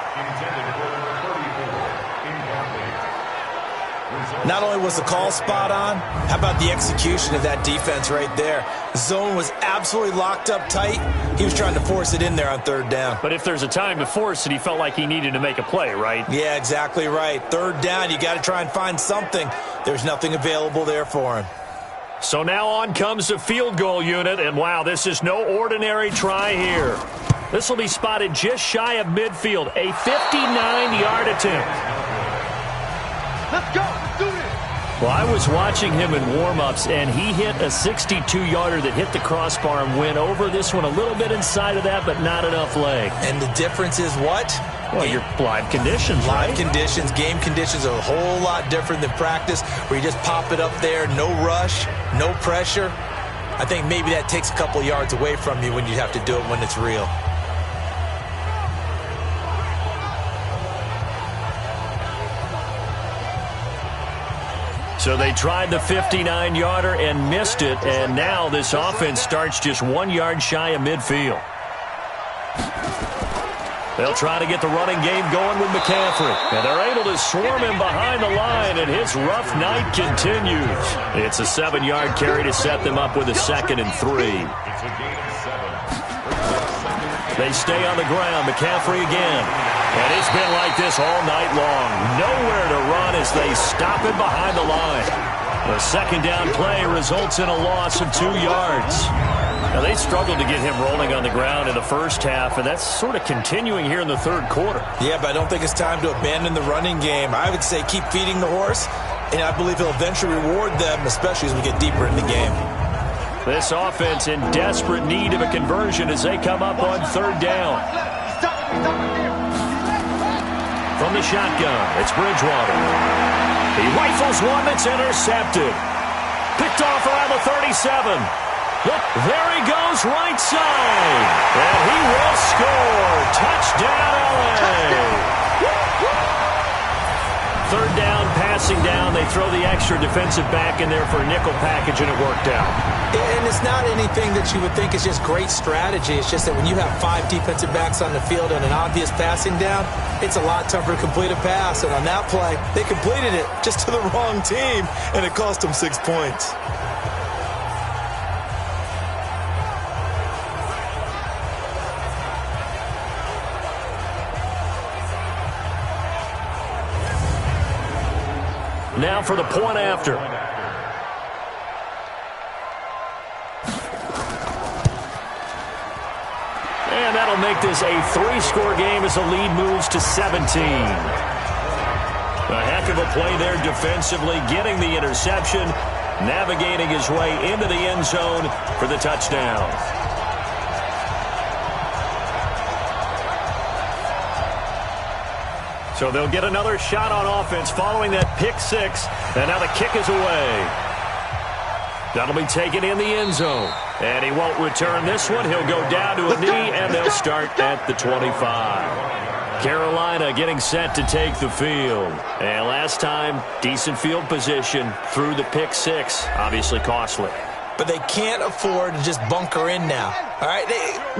Not only was the call spot on, how about the execution of that defense right there? Zone was absolutely locked up tight. He was trying to force it in there on 3rd down. But if there's a time to force it, he felt like he needed to make a play, right? Yeah, exactly right. 3rd down, you got to try and find something. There's nothing available there for him. So now on comes the field goal unit, and wow, this is no ordinary try here. This will be spotted just shy of midfield, a 59-yard attempt. Let's go. Let's do this. Well, I was watching him in warm-ups, and he hit a 62-yarder that hit the crossbar and went over this one a little bit inside of that, but not enough leg. And the difference is what? Well, your live conditions, right? Live conditions, game conditions are a whole lot different than practice, where you just pop it up there, no rush, no pressure. I think maybe that takes a couple yards away from you when you have to do it when it's real. So they tried the 59-yarder and missed it, and now this offense starts just 1 yard shy of midfield. They'll try to get the running game going with McCaffrey, and they're able to swarm him behind the line, and his rough night continues. It's a 7-yard carry to set them up with a 2nd and 3. They stay on the ground. McCaffrey again. And it's been like this all night long. Nowhere to run as they stop him behind the line. The 2nd down play results in a loss of 2 yards. Now, they struggled to get him rolling on the ground in the first half, and that's sort of continuing here in the 3rd quarter. Yeah, but I don't think it's time to abandon the running game. I would say keep feeding the horse, and I believe he'll eventually reward them, especially as we get deeper in the game. This offense in desperate need of a conversion as they come up on 3rd down. From the shotgun, it's Bridgewater. He rifles one that's intercepted. Picked off around the 37. Look, there he goes right side. And he will score. Touchdown, LA. 3rd down, passing down. They throw the extra defensive back in there for a nickel package, and it worked out. And it's not anything that you would think is just great strategy. It's just that when you have 5 defensive backs on the field and an obvious passing down, it's a lot tougher to complete a pass. And on that play, they completed it just to the wrong team, and it cost them 6 points. Now for the point after. And that'll make this a 3-score game as the lead moves to 17. A heck of a play there defensively, getting the interception, navigating his way into the end zone for the touchdown. So they'll get another shot on offense following that pick 6. And now the kick is away. That'll be taken in the end zone. And he won't return this one. He'll go down to a knee, and they'll start at the 25. Carolina getting set to take the field. And last time, decent field position through the pick 6. Obviously costly. but they can't afford to just bunker in now. All right,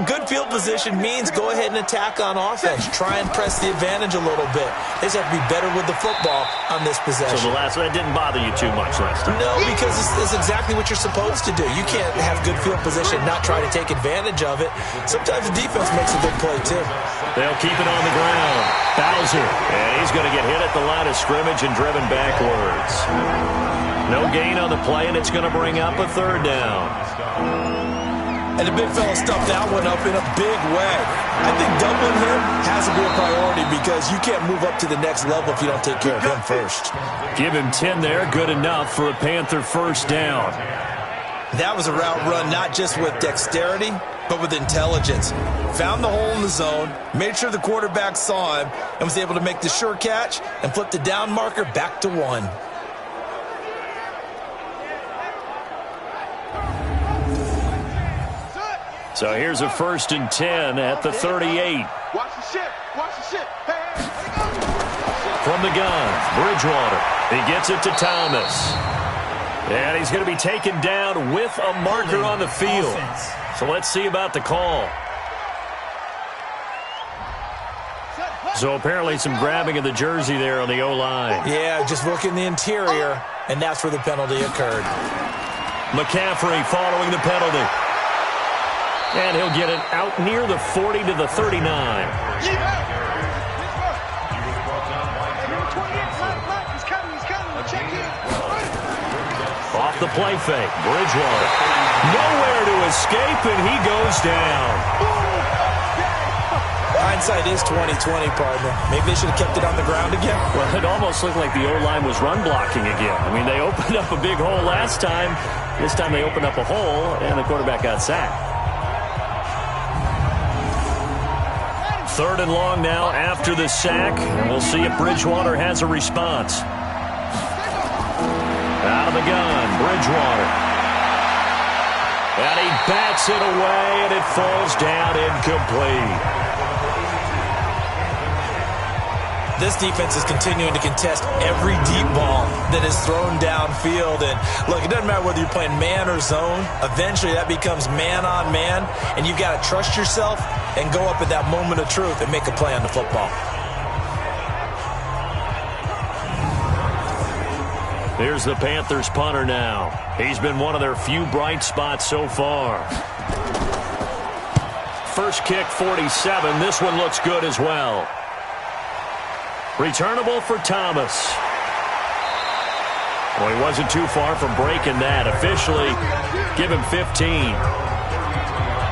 good field position means go ahead and attack on offense. Try and press the advantage a little bit. They just have to be better with the football on this possession. So that didn't bother you too much last time? No, because it's exactly what you're supposed to do. You can't have good field position and not try to take advantage of it. Sometimes the defense makes a big play, too. They'll keep it on the ground. Bowser, and he's going to get hit at the line of scrimmage and driven backwards. No gain on the play, and it's going to bring up a third down. And the big fella stuffed that one up in a big way. I think doubling him has to be a priority because you can't move up to the next level if you don't take care of him first. Give him 10 there. Good enough for a Panther first down. That was a route run not just with dexterity, but with intelligence. Found the hole in the zone, made sure the quarterback saw him, and was able to make the sure catch and flip the down marker back to 1. So here's a 1st and 10 at the 38. Watch the ship. Watch the ship. Hey. From the gun, Bridgewater. He gets it to Thomas. And he's going to be taken down with a marker on the field. So let's see about the call. So apparently some grabbing of the jersey there on the O-line. Yeah, just working the interior, and that's where the penalty occurred. McCaffrey following the penalty. And he'll get it out near the 40 to the 39. Off the play fake, Bridgewater. Nowhere to escape, and he goes down. Hindsight is 20/20, partner. Maybe they should have kept it on the ground again. Well, it almost looked like the O-line was run blocking again. I mean, they opened up a big hole last time. This time they opened up a hole, and the quarterback got sacked. 3rd and long now after the sack. And we'll see if Bridgewater has a response. Out of the gun, Bridgewater. And he bats it away, and it falls down incomplete. This defense is continuing to contest every deep ball that is thrown downfield. And look, it doesn't matter whether you're playing man or zone. Eventually that becomes man on man, and you've got to trust yourself and go up at that moment of truth and make a play on the football. Here's the Panthers punter now. He's been one of their few bright spots so far. First kick, 47. This one looks good as well. Returnable for Thomas. Well, he wasn't too far from breaking that. Officially, give him 15.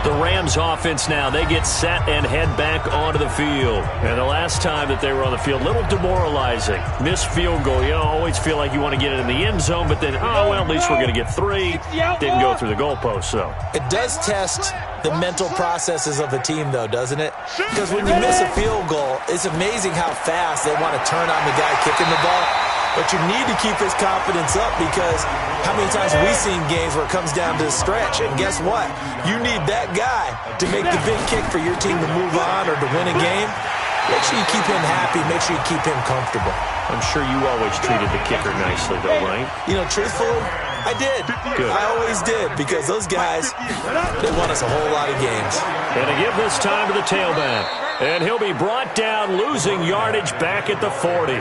The Rams offense now, they get set and head back onto the field. And the last time that they were on the field, a little demoralizing. Missed field goal. You always feel like you want to get it in the end zone, but then, oh, well, at least we're going to get 3. Didn't go through the goalpost, though. It does test the mental processes of a team, though, doesn't it? Because when you miss a field goal, it's amazing how fast they want to turn on the guy kicking the ball. But you need to keep his confidence up because how many times have we seen games where it comes down to the stretch? And guess what? You need that guy to make the big kick for your team to move on or to win a game. Make sure you keep him happy. Make sure you keep him comfortable. I'm sure you always treated the kicker nicely, though, right? You know, truthfully, I did. Good. I always did because those guys, they won us a whole lot of games. And to give this time to the tailback. And he'll be brought down, losing yardage back at the 40.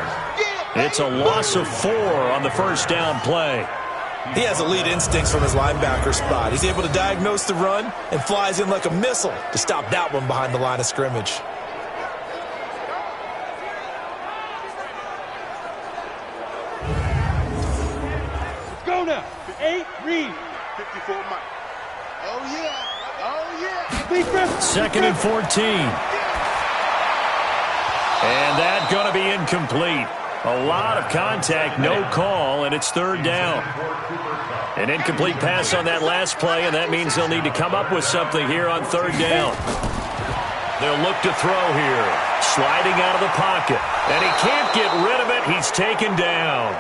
It's a loss of 4 on the first down play. He has elite instincts from his linebacker spot. He's able to diagnose the run and flies in like a missile to stop that one behind the line of scrimmage. Let's go now. 8, read. 54 Mike. Oh, yeah. Oh, yeah. 2nd and 14. And that's going to be incomplete. A lot of contact, no call, and it's 3rd down. An incomplete pass on that last play, and that means they'll need to come up with something here on 3rd down. They'll look to throw here. Sliding out of the pocket. And he can't get rid of it. He's taken down.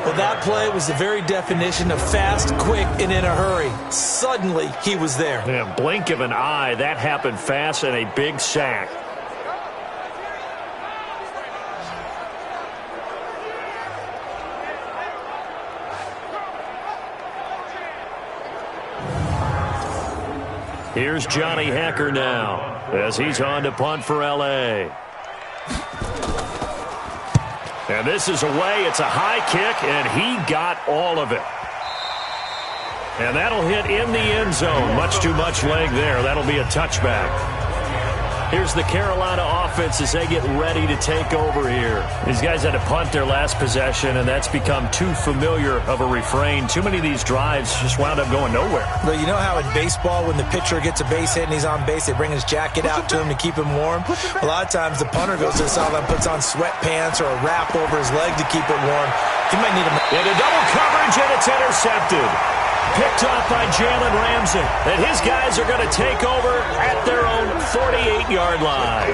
Well, that play was the very definition of fast, quick, and in a hurry. Suddenly, he was there. Yeah, blink of an eye, that happened fast, and a big sack. Here's Johnny Hecker now as he's on to punt for L.A. And this is away. It's a high kick, and he got all of it. And that'll hit in the end zone. Much too much leg there. That'll be a touchback. Here's the Carolina offense as they get ready to take over here. These guys had to punt their last possession, and that's become too familiar of a refrain. Too many of these drives just wound up going nowhere. Well, you know how in baseball, when the pitcher gets a base hit and he's on base, they bring his jacket out to him to keep him warm? A lot of times the punter goes to the sideline, puts on sweatpants or a wrap over his leg to keep it warm. He might need a... Into double coverage, and it's intercepted. Picked off by Jalen Ramsey. And his guys are going to take over at their own 48-yard line.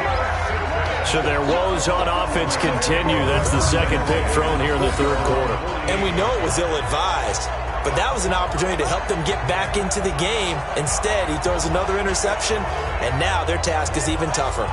So their woes on offense continue. That's the second pick thrown here in the third quarter. And we know it was ill-advised, but that was an opportunity to help them get back into the game. Instead, he throws another interception, and now their task is even tougher.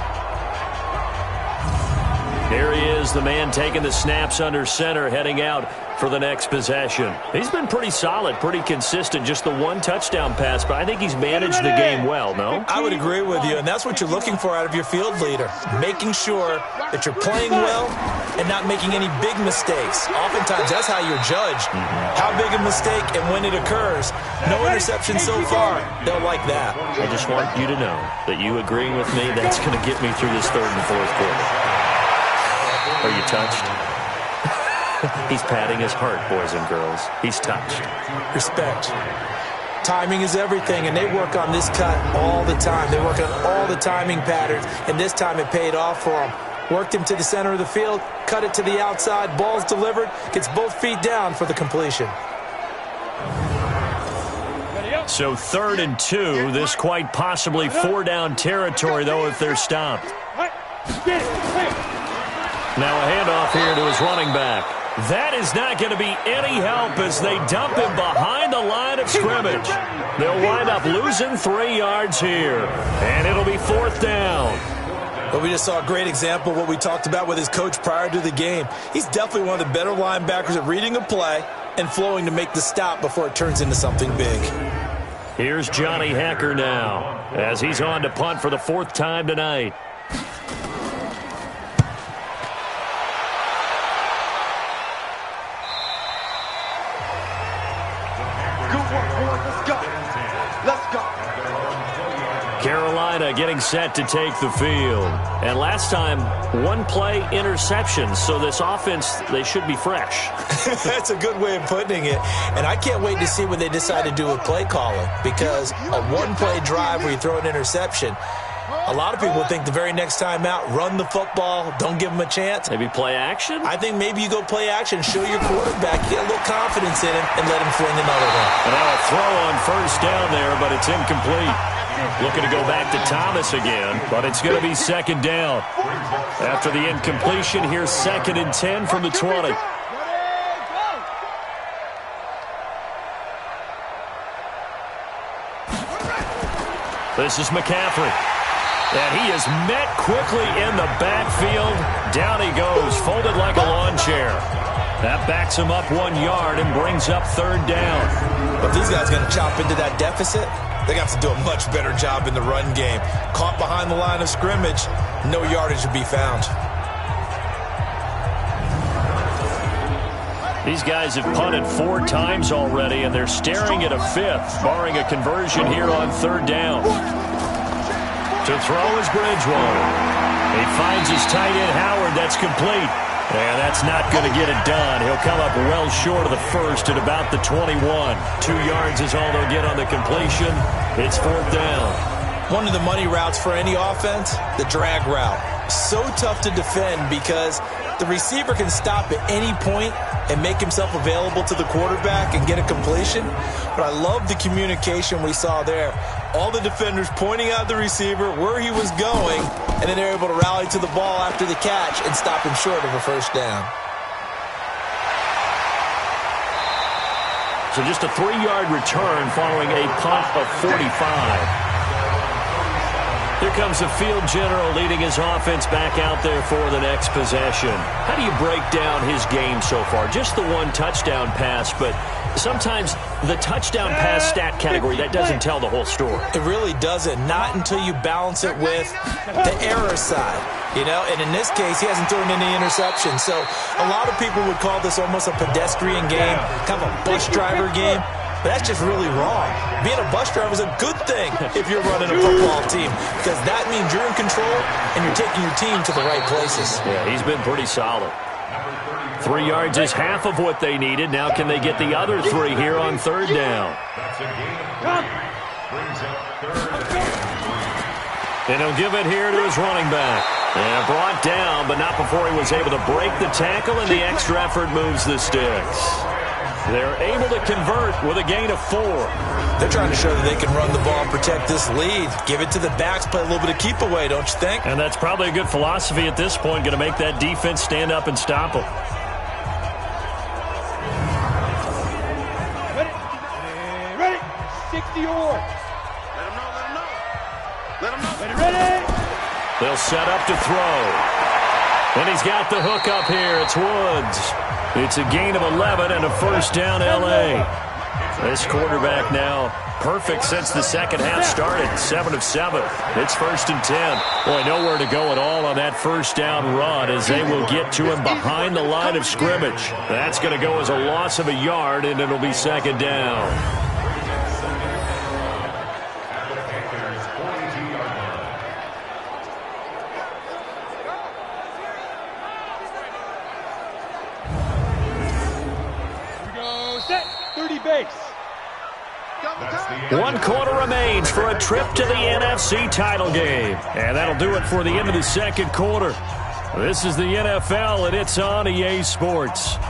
There he is, the man taking the snaps under center, heading out for the next possession. He's been pretty solid, pretty consistent, just the one touchdown pass, but I think he's managed the game well, no? I would agree with you, and that's what you're looking for out of your field leader, making sure that you're playing well and not making any big mistakes. Oftentimes, that's how you're judged. How big a mistake and when it occurs. No interception so far. They'll like that. I just want you to know that you agreeing with me, that's going to get me through this third and fourth quarter. Are you touched? He's patting his heart, boys and girls. He's touched. Respect. Timing is everything, and they work on this cut all the time. They work on all the timing patterns, and this time it paid off for them. Worked him to the center of the field, cut it to the outside, ball's delivered, gets both feet down for the completion. So 3rd and 2, this quite possibly 4-down territory, though, if they're stopped. Now a handoff here to his running back. That is not going to be any help as they dump him behind the line of scrimmage. They'll wind up losing 3 yards here, and it'll be 4th down. But we just saw a great example of what we talked about with his coach prior to the game. He's definitely one of the better linebackers at reading a play and flowing to make the stop before it turns into something big. Here's Johnny Hecker now as he's on to punt for the 4th time tonight. Carolina getting set to take the field. And last time, 1-play interception. So this offense, they should be fresh. That's a good way of putting it. And I can't wait to see what they decide to do with play calling. Because a 1-play drive where you throw an interception, a lot of people think the very next time out, run the football, don't give them a chance. Maybe play action? I think maybe you go play action, show your quarterback, get a little confidence in him, and let him fling another one. And now a throw on 1st down there, but it's incomplete. Looking to go back to Thomas again, but it's going to be 2nd down. After the incompletion, here's 2nd and 10 from the 20. This is McCaffrey. And he is met quickly in the backfield. Down he goes, folded like a lawn chair. That backs him up 1 yard and brings up 3rd down. But these guys are going to chop into that deficit. They got to do a much better job in the run game. Caught behind the line of scrimmage, no yardage to be found. These guys have punted 4 times already, and they're staring at a 5th, barring a conversion here on 3rd down. To throw is Bridgewater. He finds his tight end Howard. That's complete. And that's not going to get it done. He'll come up well short of the 1st at about the 21. 2 yards is all they'll get on the completion. It's 4th down. One of the money routes for any offense, the drag route. So tough to defend because the receiver can stop at any point and make himself available to the quarterback and get a completion. But I love the communication we saw there. All the defenders pointing out the receiver, where he was going, and then they're able to rally to the ball after the catch and stop him short of a 1st down. So just a 3-yard return following a punt of 45. Here comes the field general leading his offense back out there for the next possession. How do you break down his game so far? Just the 1 touchdown pass, but sometimes the touchdown pass stat category, that doesn't tell the whole story. It really doesn't, not until you balance it with the error side, you know, and in this case, he hasn't thrown any interceptions. So a lot of people would call this almost a pedestrian game, kind of a bus driver game, but that's just really wrong. Being a bus driver is a good thing if you're running a football team, because that means you're in control and you're taking your team to the right places. Yeah, he's been pretty solid. 3 yards is half of what they needed. Now can they get the other 3 here on third down? And he'll give it here to his running back. And brought down, but not before he was able to break the tackle, and the extra effort moves the sticks. They're able to convert with a gain of 4. They're trying to show that they can run the ball and protect this lead. Give it to the backs, play a little bit of keep away, don't you think? And that's probably a good philosophy at this point, going to make that defense stand up and stop them. Ready? 60 yards. Let him know. Let him know. Ready? They'll set up to throw. And he's got the hook up here. It's Woods. It's a gain of 11 and a first down, L.A. This quarterback now perfect since the second half started. 7 of 7. It's 1st and 10. Boy, nowhere to go at all on that first down run as they will get to him behind the line of scrimmage. That's going to go as a loss of a yard, and it'll be 2nd down. Set. 30 base. 1 quarter remains for a trip to the NFC title game. And that'll do it for the end of the second quarter. This is the NFL, and it's on EA Sports. Here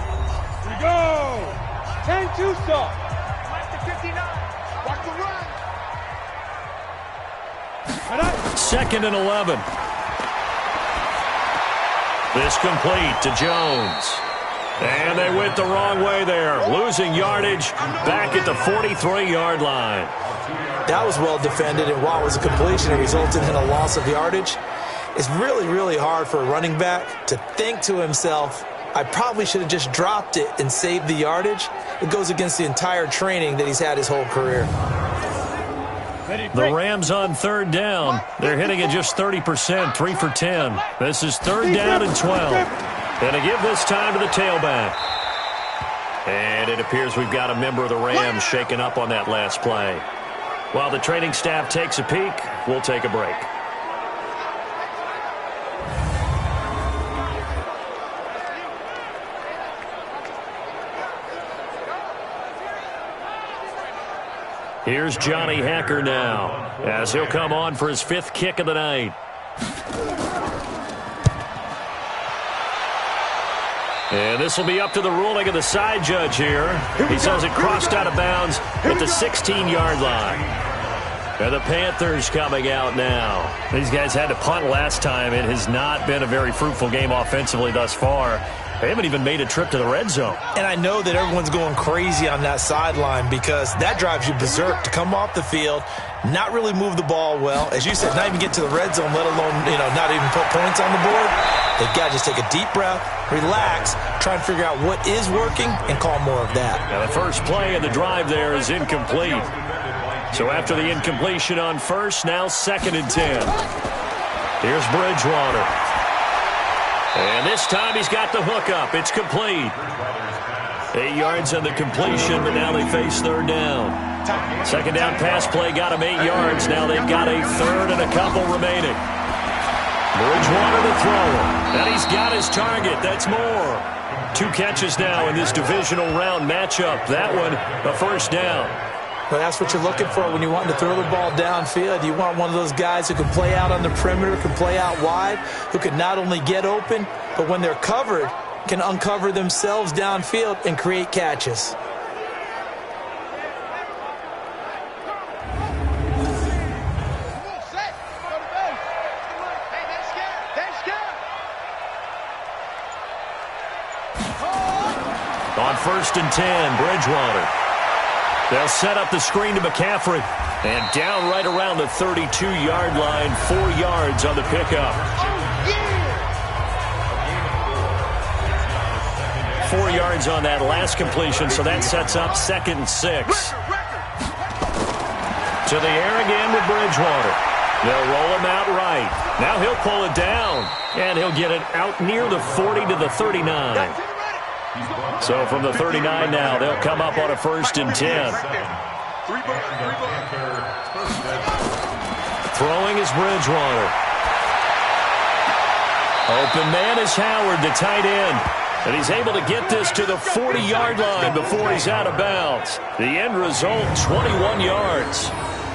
we go. 10-2 stop. Watch the 59. Watch the run. 2nd and 11. This complete to Jones. And they went the wrong way there, losing yardage back at the 43-yard line. That was well defended, and while it was a completion, it resulted in a loss of yardage. It's really, really hard for a running back to think to himself, I probably should have just dropped it and saved the yardage. It goes against the entire training that he's had his whole career. The Rams on 3rd down. They're hitting it just 30%, 3 for 10. This is 3rd down and 12. And to give this time to the tailback. And it appears we've got a member of the Rams shaken up on that last play. While the training staff takes a peek, we'll take a break. Here's Johnny Hacker now, as he'll come on for his 5th kick of the night. And this will be up to the ruling of the side judge here. He says it crossed out of bounds at the 16-yard line. And the Panthers coming out now. These guys had to punt last time. It has not been a very fruitful game offensively thus far. They haven't even made a trip to the red zone. And I know that everyone's going crazy on that sideline because that drives you berserk to come off the field, not really move the ball well. As you said, not even get to the red zone, let alone, not even put points on the board. They've got to just take a deep breath, relax, try and figure out what is working, and call more of that. Now the first play of the drive there is incomplete. So after the incompletion on first, now 2nd and 10. Here's Bridgewater. And this time he's got the hook up. It's complete. 8 yards on the completion, but now they face 3rd down. 2nd down pass play got him 8 yards. Now they've got a 3rd and a couple remaining. Bridgewater to throw. And he's got his target. That's more. 2 catches now in this divisional round matchup. That one, a first down. Well, that's what you're looking for when you want to throw the ball downfield. You want one of those guys who can play out on the perimeter, can play out wide, who can not only get open, but when they're covered, can uncover themselves downfield and create catches. On 1st and 10, Bridgewater. They'll set up the screen to McCaffrey. And down right around the 32-yard line, 4 yards on the pickup. 4 yards on that last completion, so that sets up 2nd and 6. To the air again with Bridgewater. They'll roll him out right. Now he'll pull it down, and he'll get it out near the 40 to the 39. So from the 39 now, they'll come up on a 1st and 10. Throwing is Bridgewater. Open man is Howard, the tight end. And he's able to get this to the 40-yard line before he's out of bounds. The end result, 21 yards.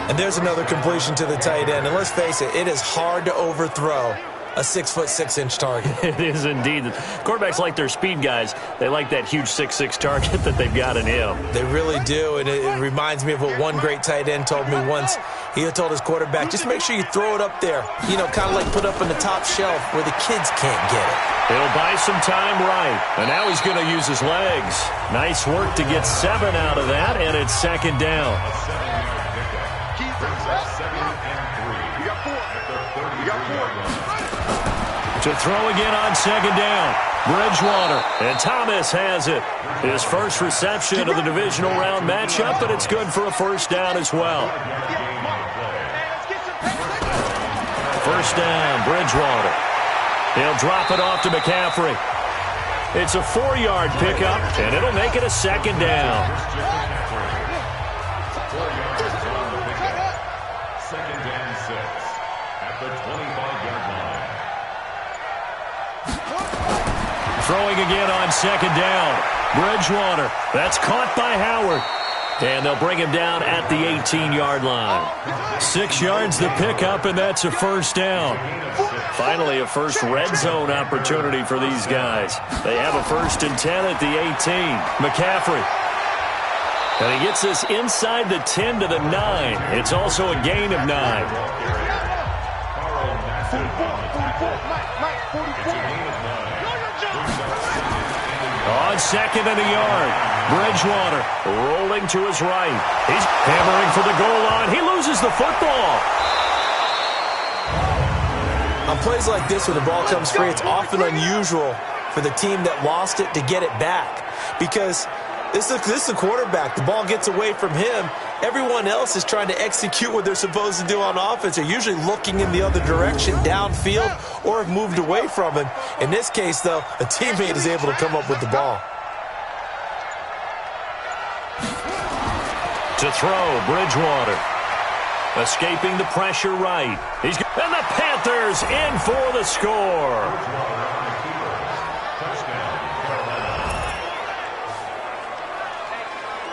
And there's another completion to the tight end. And let's face it, it is hard to overthrow a 6'6" target. It is indeed. Quarterbacks like their speed guys. They like that huge 6'6" target that they've got in him. They really do, and it reminds me of what one great tight end told me once. He had told his quarterback, just make sure you throw it up there, you know, kind of like put up on the top shelf where the kids can't get it. He'll buy some time right, and now he's going to use his legs. Nice work to get 7 out of that, and it's 2nd down. To throw again on 2nd down. Bridgewater, and Thomas has it. His first reception of the divisional round matchup, and it's good for a 1st down as well. 1st down, Bridgewater. He'll drop it off to McCaffrey. It's a 4-yard pickup, and it'll make it a 2nd down. 2nd and 6 at the 25-yard line. Throwing again on 2nd down. Bridgewater. That's caught by Howard. And they'll bring him down at the 18-yard line. 6 yards the pickup, and that's a 1st down. Finally, a first red zone opportunity for these guys. They have a 1st and 10 at the 18. McCaffrey. And he gets this inside the 10 to the 9. It's also a gain of 9. On 2nd and a yard, Bridgewater rolling to his right. He's hammering for the goal line. He loses the football. On plays like this, when the ball comes free, it's often unusual for the team that lost it to get it back. Because this is the quarterback. The ball gets away from him. Everyone else is trying to execute what they're supposed to do on offense. They're usually looking in the other direction, downfield, or have moved away from him. In this case, though, a teammate is able to come up with the ball. To throw, Bridgewater. Escaping the pressure right. And the Panthers in for the score.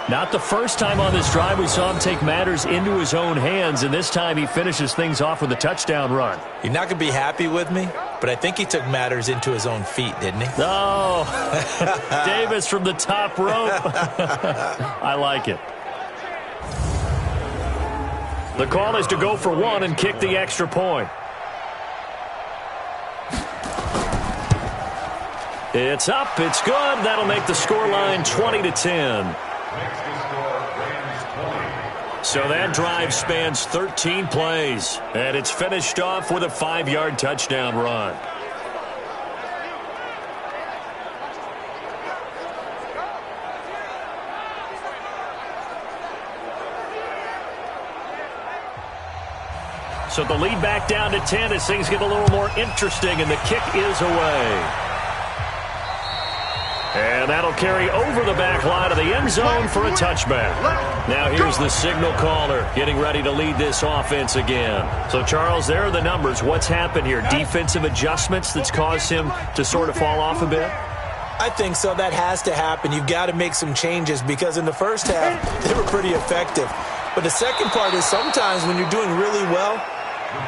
Not the first time on this drive we saw him take matters into his own hands, and this time he finishes things off with a touchdown run. You're not going to be happy with me, but I think he took matters into his own feet, didn't he? Oh, Davis from the top rope. I like it. The call is to go for 1 and kick the extra point. It's up, it's good. That'll make the scoreline 20-10. So that drive spans 13 plays, and it's finished off with a 5-yard touchdown run. So the lead back down to 10 as things get a little more interesting, and the kick is away. And that'll carry over the back line of the end zone for a touchback. Now here's the signal caller getting ready to lead this offense again. So, Charles, there are the numbers. What's happened here? Defensive adjustments that's caused him to sort of fall off a bit? I think so. That has to happen. You've got to make some changes because in the first half, they were pretty effective. But the second part is sometimes when you're doing really well,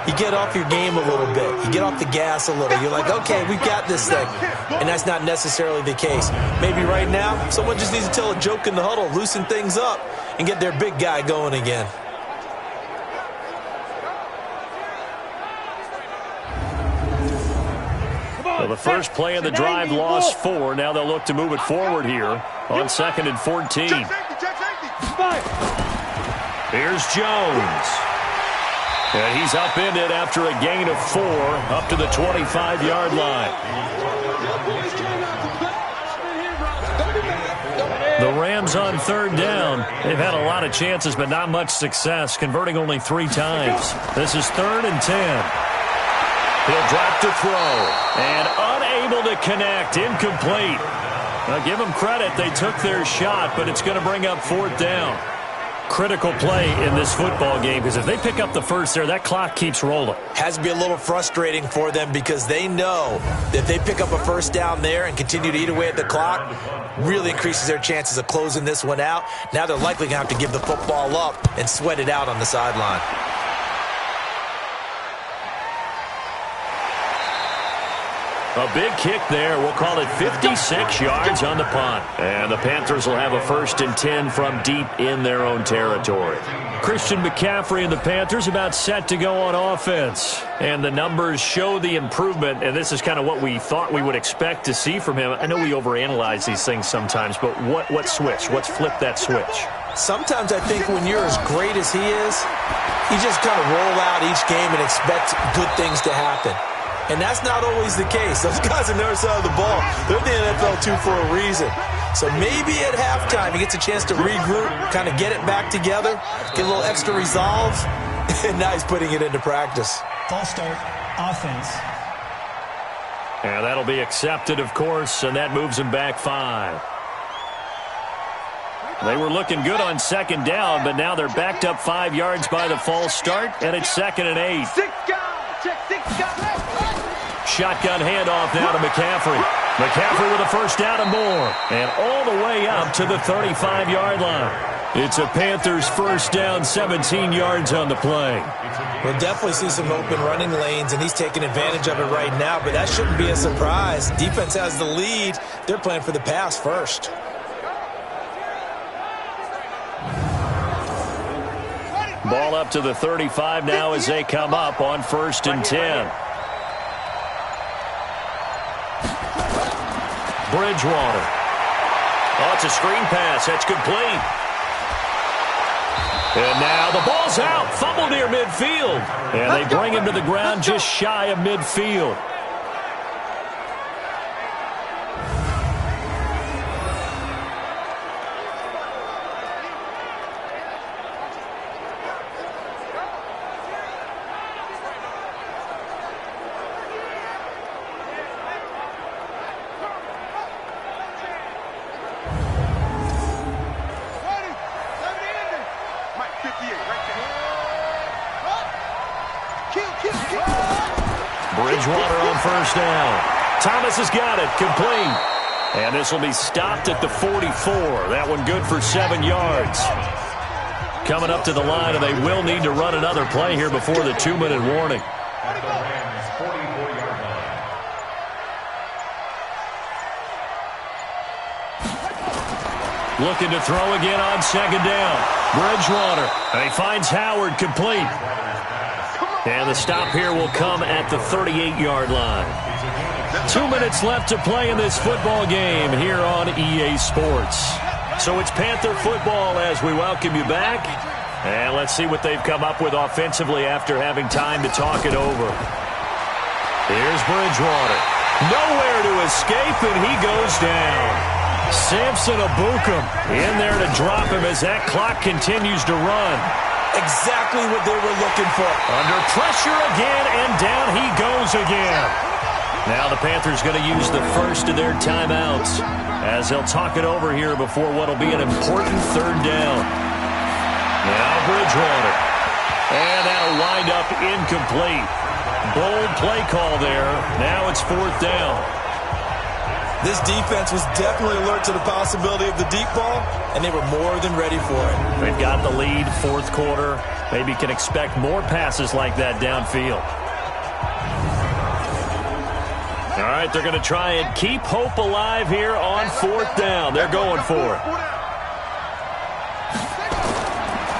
you get off your game a little bit. You get off the gas a little. You're like, okay, we've got this thing. And that's not necessarily the case. Maybe right now, someone just needs to tell a joke in the huddle, loosen things up, and get their big guy going again. Well, the first play of the drive lost 4. Now they'll look to move it forward here on 2nd and 14. Here's Jones. And he's upended after a gain of 4 up to the 25-yard line. The Rams on third down. They've had a lot of chances, but not much success, converting only 3 times. This is 3rd and 10. He'll drop to throw, and unable to connect, incomplete. Now, give them credit. They took their shot, but it's going to bring up 4th down. Critical play in this football game, because if they pick up the first there, that clock keeps rolling. Has to be a little frustrating for them because they know that if they pick up a first down there and continue to eat away at the clock, really increases their chances of closing this one out. Now they're likely going to have to give the football up and sweat it out on the sideline. A big kick there. We'll call it 56 yards on the punt. And the Panthers will have a 1st and 10 from deep in their own territory. Christian McCaffrey and the Panthers about set to go on offense. And the numbers show the improvement, and this is kind of what we thought we would expect to see from him. I know we overanalyze these things sometimes, but what switch? What's flipped that switch? Sometimes I think when you're as great as he is, you just kind of roll out each game and expect good things to happen. And that's not always the case. Those guys on the other side of the ball, they're in the NFL too for a reason. So maybe at halftime he gets a chance to regroup, kind of get it back together, get a little extra resolve, and now he's putting it into practice. False start, offense. And that'll be accepted, of course, and that moves him back 5. They were looking good on 2nd down, but now they're backed up 5 yards by the false start, and it's 2nd and 8. 6 guys. Check 6 guys. Shotgun handoff now to McCaffrey. McCaffrey with a 1st down and more. And all the way up to the 35-yard line. It's a Panthers 1st down, 17 yards on the play. We'll definitely see some open running lanes, and he's taking advantage of it right now, but that shouldn't be a surprise. Defense has the lead. They're playing for the pass first. Ball up to the 35 now as they come up on 1st and 10. Bridgewater. Oh, it's a screen pass. That's complete. And now the ball's out. Fumble near midfield. And they bring him to the ground just shy of midfield. Bridgewater on 1st down. Thomas has got it. Complete. And this will be stopped at the 44. That one good for 7 yards. Coming up to the line, and they will need to run another play here before the 2-minute warning. Looking to throw again on 2nd down. Bridgewater. And he finds Howard complete. And the stop here will come at the 38-yard line. 2 minutes left to play in this football game here on EA Sports. So it's Panther football as we welcome you back. And let's see what they've come up with offensively after having time to talk it over. Here's Bridgewater. Nowhere to escape, and he goes down. Samson Abukum in there to drop him as that clock continues to run. Exactly what they were looking for. Under pressure again, and down he goes again. Now the Panthers going to use the first of their timeouts as they'll talk it over here before what will be an important 3rd down. Now Bridgewater. And that'll wind up incomplete. Bold play call there. Now it's 4th down. This defense was definitely alert to the possibility of the deep ball, and they were more than ready for it. They've got the lead, 4th quarter. Maybe can expect more passes like that downfield. All right, they're going to try and keep hope alive here on 4th down. They're going for it.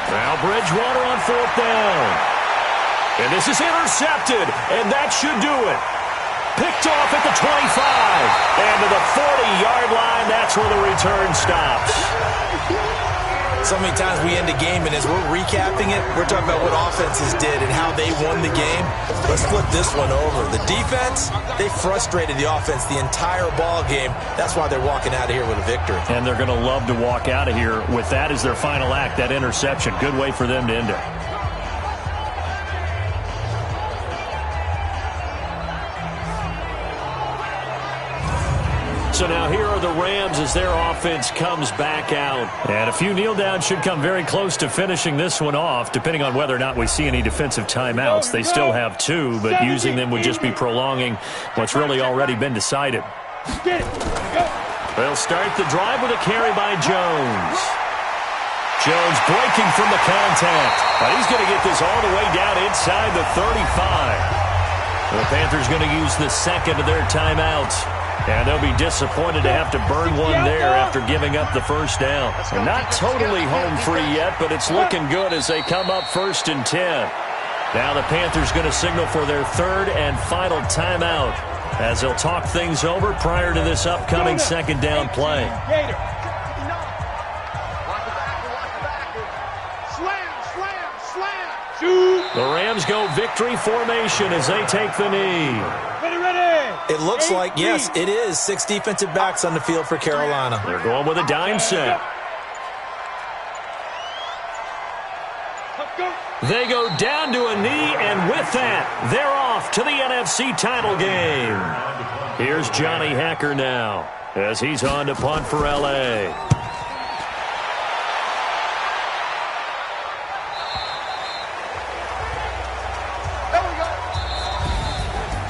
Now Bridgewater on 4th down. And this is intercepted, and that should do it. Picked off at the 25. And to the 40-yard line, that's where the return stops. So many times we end a game, and as we're recapping it, we're talking about what offenses did and how they won the game. Let's flip this one over. The defense, they frustrated the offense the entire ball game. That's why they're walking out of here with a victory. And they're going to love to walk out of here with that as their final act, that interception. Good way for them to end it. So now here are the Rams as their offense comes back out. And a few kneel downs should come very close to finishing this one off, depending on whether or not we see any defensive timeouts. They still have 2, but using them would just be prolonging what's really already been decided. They'll start the drive with a carry by Jones. Jones breaking from the contact. But he's going to get this all the way down inside the 35. The Panthers going to use the second of their timeouts. And they'll be disappointed to have to burn one there after giving up the first down. And not totally home free yet, but it's looking good as they come up 1st and 10. Now the Panthers going to signal for their 3rd and final timeout as they'll talk things over prior to this upcoming 2nd down play. The Rams go victory formation as they take the knee. It looks like, yes, it is 6 defensive backs on the field for Carolina. They're going with a dime set. They go down to a knee, and with that, they're off to the NFC title game. Here's Johnny Hacker now as he's on to punt for L.A.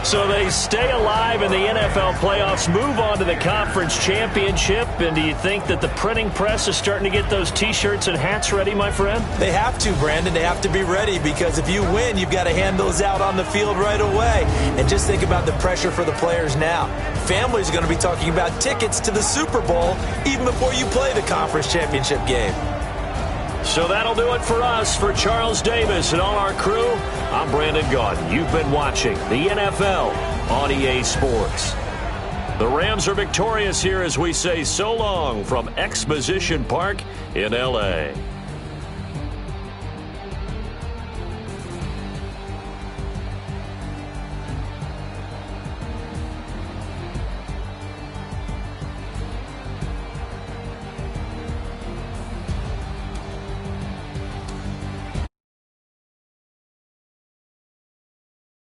So they stay alive in the NFL playoffs, move on to the conference championship. And do you think that the printing press is starting to get those T-shirts and hats ready, my friend? They have to, Brandon. They have to be ready because if you win, you've got to hand those out on the field right away. And just think about the pressure for the players now. Families are going to be talking about tickets to the Super Bowl even before you play the conference championship game. So that'll do it for us. For Charles Davis and all our crew, I'm Brandon Gaudin. You've been watching the NFL on EA Sports. The Rams are victorious here as we say so long from Exposition Park in L.A.